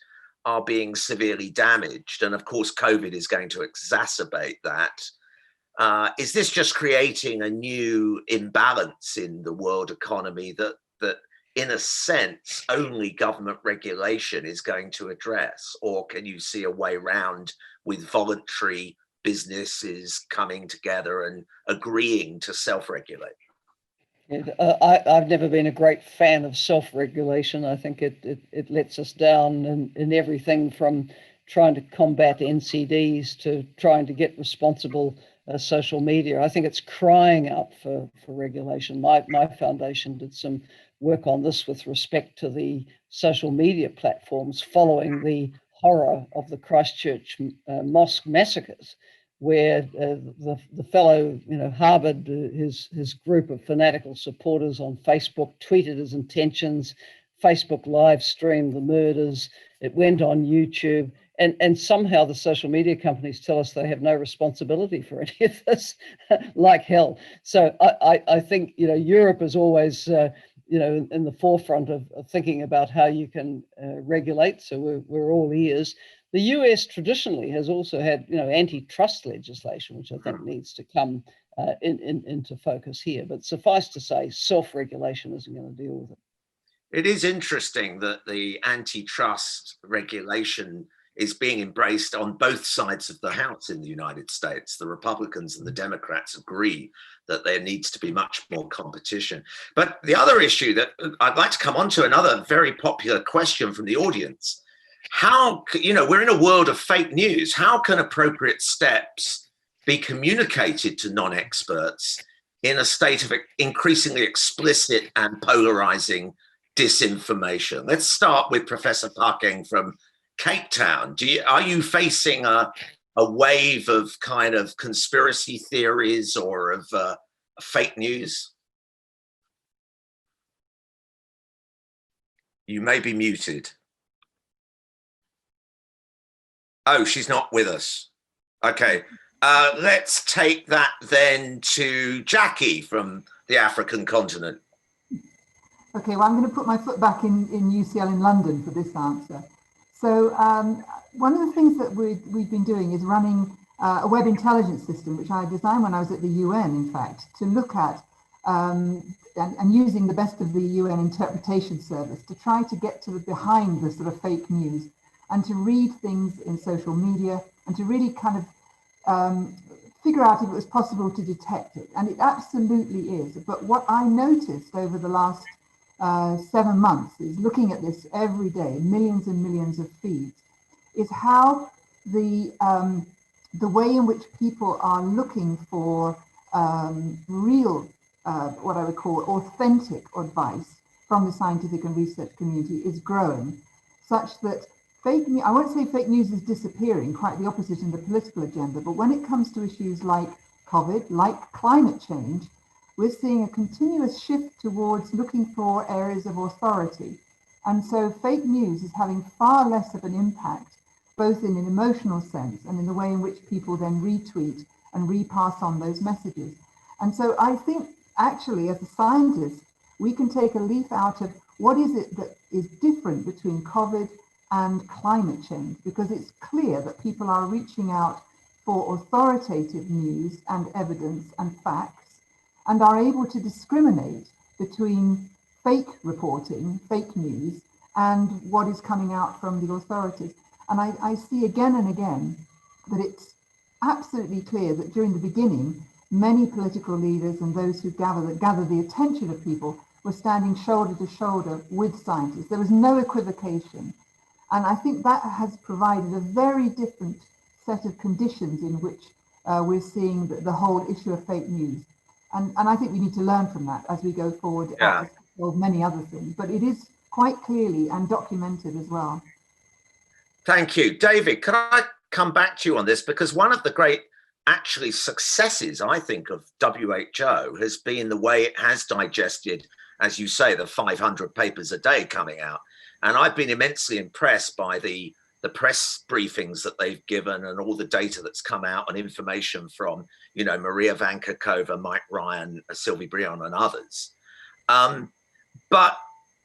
are being severely damaged. And of course, COVID is going to exacerbate that. Is this just creating a new imbalance in the world economy that in a sense, only government regulation is going to address? Or can you see a way around with voluntary businesses coming together and agreeing to self-regulate? I've never been a great fan of self-regulation. I think it lets us down in everything from trying to combat NCDs to trying to get responsible social media. I think it's crying out for regulation. My foundation did some work on this with respect to the social media platforms following the horror of the Christchurch mosque massacres, where the fellow, you know, harbored his group of fanatical supporters on Facebook, tweeted his intentions, Facebook live streamed the murders, it went on YouTube, and somehow the social media companies tell us they have no responsibility for any of this, like hell. So I think, you know, Europe is always, you know, in the forefront of thinking about how you can regulate, so we're all ears. The US traditionally has also had, you know, antitrust legislation, which I think needs to come into focus here. But suffice to say, self-regulation isn't going to deal with it. It is interesting that the antitrust regulation is being embraced on both sides of the House in the United States. The Republicans and the Democrats agree that there needs to be much more competition. But the other issue that I'd like to come on to, another very popular question from the audience, how, you know, we're in a world of fake news. How can appropriate steps be communicated to non-experts in a state of increasingly explicit and polarizing disinformation? Let's start with Professor Phakeng from Cape Town. Are you facing a wave of kind of conspiracy theories or of fake news? You may be muted. Oh, she's not with us. Okay, let's take that then to Jacquie from the African continent. Okay, well, I'm going to put my foot back in UCL in London for this answer. So one of the things that we've been doing is running a web intelligence system, which I designed when I was at the UN, in fact, to look at and using the best of the UN interpretation service to try to get to the behind the sort of fake news and to read things in social media and to really kind of figure out if it was possible to detect it. And it absolutely is. But what I noticed over the last 7 months is looking at this every day, millions and millions of feeds, is how the way in which people are looking for real, what I would call authentic advice from the scientific and research community is growing, such that fake news, I won't say fake news is disappearing, quite the opposite in the political agenda, but when it comes to issues like COVID, like climate change, we're seeing a continuous shift towards looking for areas of authority. And so fake news is having far less of an impact, both in an emotional sense and in the way in which people then retweet and repass on those messages. And so I think actually as a scientist, we can take a leaf out of what is it that is different between COVID and climate change, because it's clear that people are reaching out for authoritative news and evidence and facts, and are able to discriminate between fake reporting, fake news, and what is coming out from the authorities. And I see again and again that it's absolutely clear that during the beginning, many political leaders and those who gather the attention of people were standing shoulder to shoulder with scientists. There was no equivocation. And I think that has provided a very different set of conditions in which we're seeing the whole issue of fake news. And I think we need to learn from that as we go forward, as well as many other things. But it is quite clearly and documented as well. Thank you. David, can I come back to you on this? Because one of the great actually successes, I think, of WHO has been the way it has digested, as you say, the 500 papers a day coming out. And I've been immensely impressed by the press briefings that they've given and all the data that's come out and information from, you know, Maria Vankakova, Mike Ryan, Sylvie Brion and others. But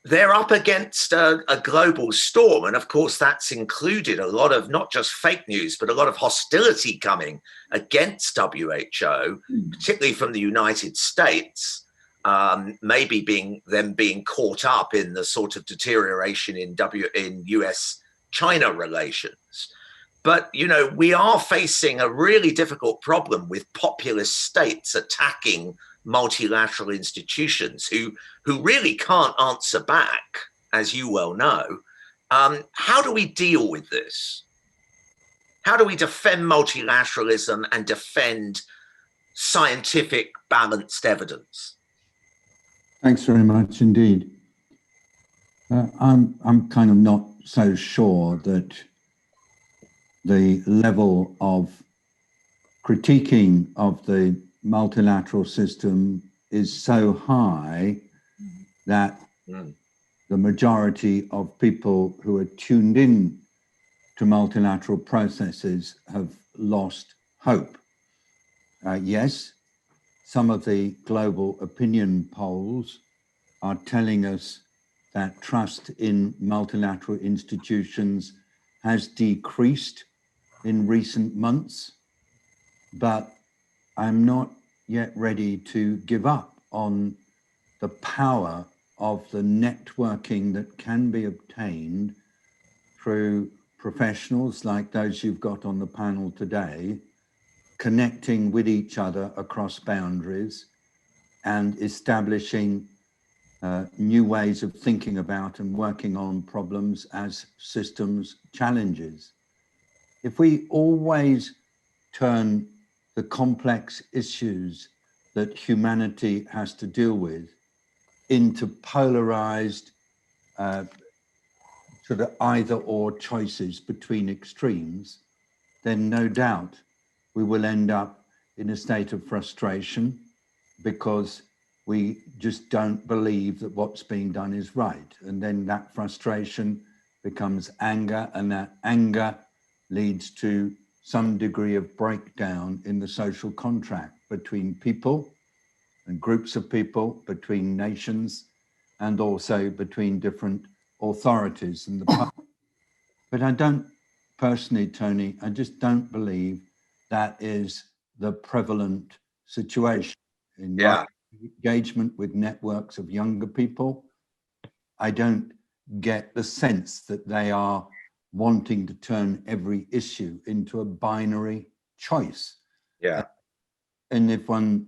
they're up against a global storm. And of course, that's included a lot of not just fake news, but a lot of hostility coming against WHO, particularly from the United States, maybe being caught up in the sort of deterioration in US-China relations. But, you know, we are facing a really difficult problem with populist states attacking multilateral institutions who really can't answer back, as you well know. How do we deal with this? How do we defend multilateralism and defend scientific balanced evidence? Thanks very much indeed. I'm kind of not so sure that the level of critiquing of the multilateral system is so high that the majority of people who are tuned in to multilateral processes have lost hope. Yes, some of the global opinion polls are telling us that trust in multilateral institutions has decreased in recent months, but I'm not yet ready to give up on the power of the networking that can be obtained through professionals like those you've got on the panel today, connecting with each other across boundaries and establishing new ways of thinking about and working on problems as systems challenges. If we always turn the complex issues that humanity has to deal with into polarized sort of either or choices between extremes, then no doubt we will end up in a state of frustration because we just don't believe that what's being done is right. And then that frustration becomes anger, and that anger leads to some degree of breakdown in the social contract between people and groups of people, between nations, and also between different authorities in the public. But I don't personally, Tony, I just don't believe that is the prevalent situation. In my engagement with networks of younger people, I don't get the sense that they are wanting to turn every issue into a binary choice. And if one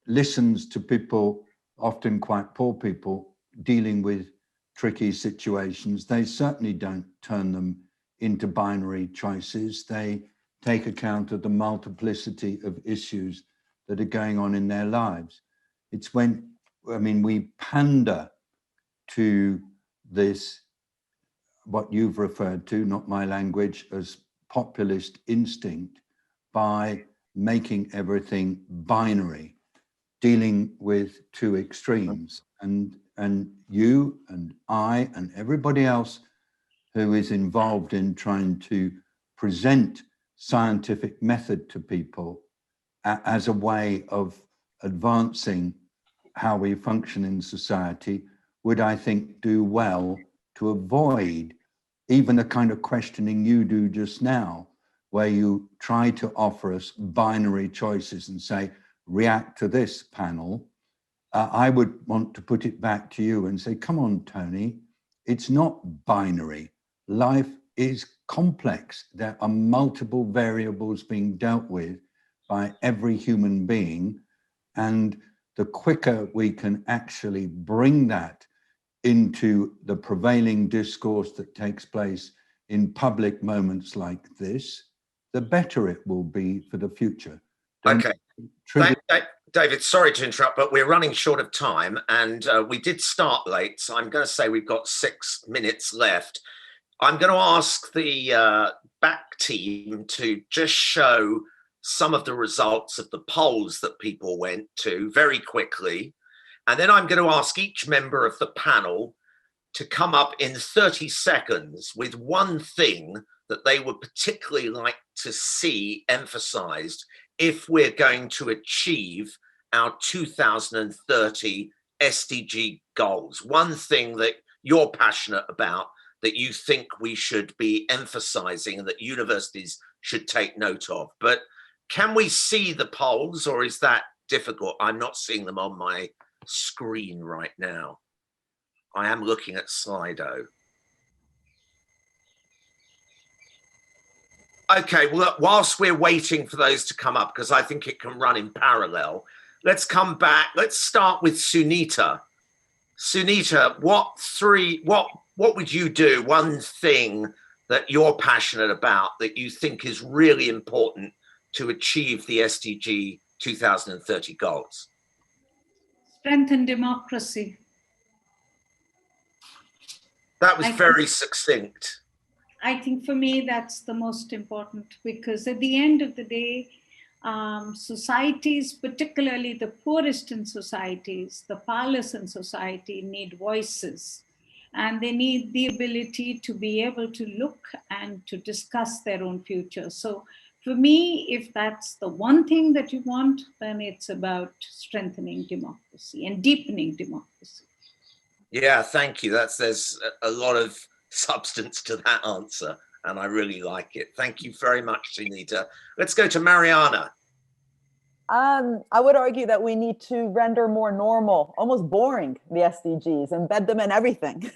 listens to people, often quite poor people, dealing with tricky situations, they certainly don't turn them into binary choices. They take account of the multiplicity of issues that are going on in their lives. It's when, I mean, we pander to this, what you've referred to, not my language, as populist instinct, by making everything binary, dealing with two extremes. And you and I and everybody else who is involved in trying to present scientific method to people as a way of advancing how we function in society would, I think, do well to avoid even the kind of questioning you do just now, where you try to offer us binary choices and say, react to this panel. I would want to put it back to you and say, come on, Tony, it's not binary. Life is complex. There are multiple variables being dealt with by every human being. And the quicker we can actually bring that into the prevailing discourse that takes place in public moments like this, the better it will be for the future. Okay. David, sorry to interrupt, but we're running short of time, and we did start late, so I'm going to say we've got 6 minutes left. I'm going to ask the back team to just show some of the results of the polls that people went to very quickly. And then I'm going to ask each member of the panel to come up in 30 seconds with one thing that they would particularly like to see emphasized if we're going to achieve our 2030 SDG goals. One thing that you're passionate about, that you think we should be emphasizing and that universities should take note of. But can we see the polls, or is that difficult? I'm not seeing them on my screen right now. I am looking at Slido. Okay, well, whilst we're waiting for those to come up, because I think it can run in parallel, let's come back. Let's start with Sunita. Sunita, what would you do? One thing that you're passionate about that you think is really important to achieve the SDG 2030 goals? Strengthen democracy. That was very succinct. I think for me, that's the most important, because at the end of the day, societies, particularly the poorest in societies, the powerless in society, need voices, and they need the ability to be able to look and to discuss their own future. So for me, if that's the one thing that you want, then it's about strengthening democracy and deepening democracy. Yeah, thank you. There's a lot of substance to that answer, and I really like it. Thank you very much, Sunita. Let's go to Mariana. I would argue that we need to render more normal, almost boring, the SDGs, embed them in everything.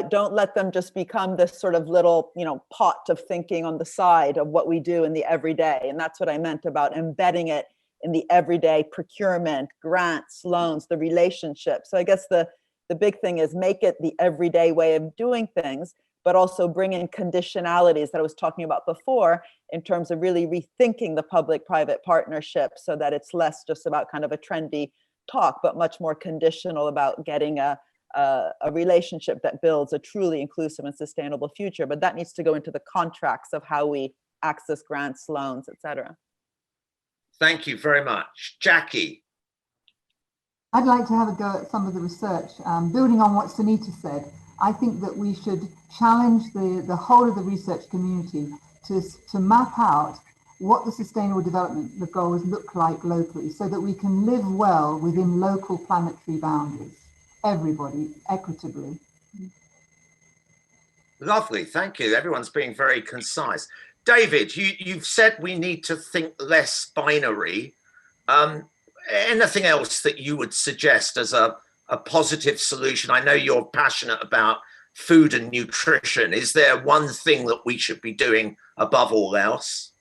Don't let them just become this sort of little, pot of thinking on the side of what we do in the everyday. And that's what I meant about embedding it in the everyday procurement, grants, loans, the relationship. So I guess the big thing is make it the everyday way of doing things, but also bring in conditionalities that I was talking about before in terms of really rethinking the public-private partnership so that it's less just about kind of a trendy talk, but much more conditional about getting a relationship that builds a truly inclusive and sustainable future. But that needs to go into the contracts of how we access grants, loans, et cetera. Thank you very much. Jacquie. I'd like to have a go at some of the research. Building on what Sunita said, I think that we should challenge the whole of the research community to map out what the sustainable development goals look like locally, so that we can live well within local planetary boundaries, everybody, equitably. Lovely, thank you. Everyone's being very concise. David, you've said we need to think less binary. Anything else that you would suggest as a positive solution? I know you're passionate about food and nutrition. Is there one thing that we should be doing above all else?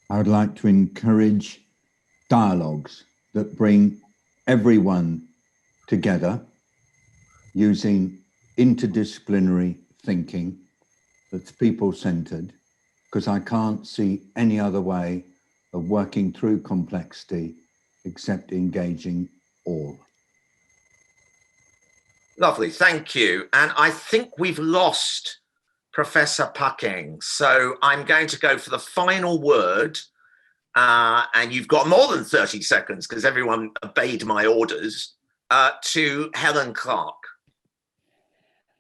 I would like to encourage dialogues that bring everyone together using interdisciplinary thinking that's people-centered, because I can't see any other way of working through complexity except engaging all. Lovely, thank you. And I think we've lost Professor Phakeng. So I'm going to go for the final word. And you've got more than 30 seconds because everyone obeyed my orders, to Helen Clark.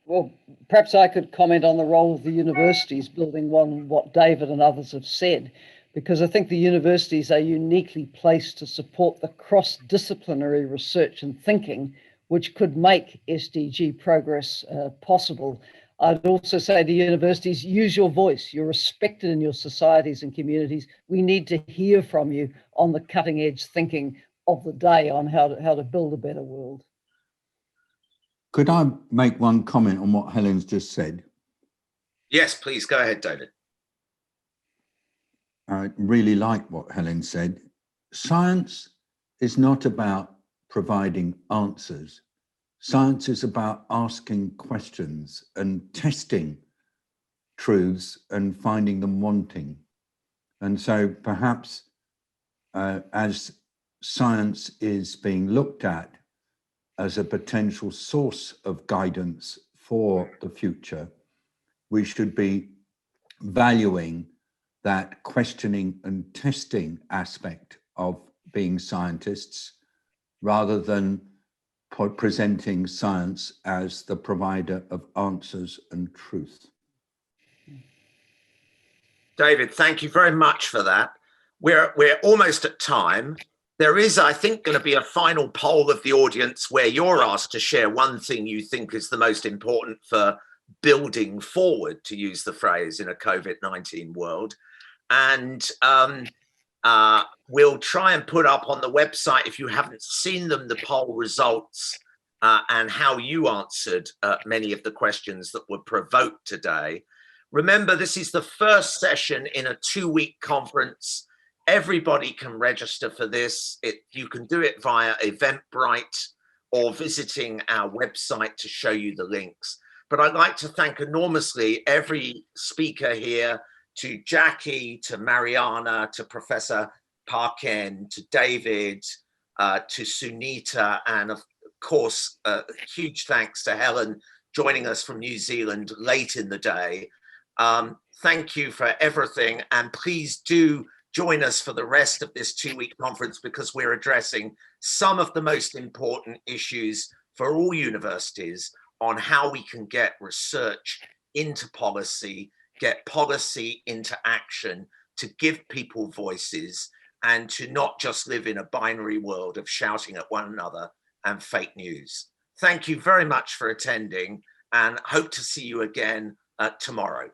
Well, perhaps I could comment on the role of the universities, building on what David and others have said, because I think the universities are uniquely placed to support the cross-disciplinary research and thinking which could make SDG progress possible. I'd also say to universities, use your voice. You're respected in your societies and communities. We need to hear from you on the cutting edge thinking of the day on how to build a better world. Could I make one comment on what Helen's just said? Yes, please go ahead, David. I really like what Helen said. Science is not about providing answers. Science is about asking questions and testing truths and finding them wanting. And so perhaps as science is being looked at as a potential source of guidance for the future, we should be valuing that questioning and testing aspect of being scientists rather than presenting science as the provider of answers and truth. David, thank you very much for that. We're almost at time. There is, I think, going to be a final poll of the audience where you're asked to share one thing you think is the most important for building forward, to use the phrase, in a COVID-19 world. And we'll try and put up on the website, if you haven't seen them, the poll results and how you answered many of the questions that were provoked today. Remember, this is the first session in a 2-week conference. Everybody can register for this. You can do it via Eventbrite or visiting our website to show you the links. But I'd like to thank enormously every speaker here, to Jacquie, to Mariana, to Professor Phakeng, to David, to Sunita, and of course, huge thanks to Helen joining us from New Zealand late in the day. Thank you for everything, and please do join us for the rest of this 2-week conference, because we're addressing some of the most important issues for all universities on how we can get research into policy, get policy into action, to give people voices, and to not just live in a binary world of shouting at one another and fake news. Thank you very much for attending, and hope to see you again tomorrow.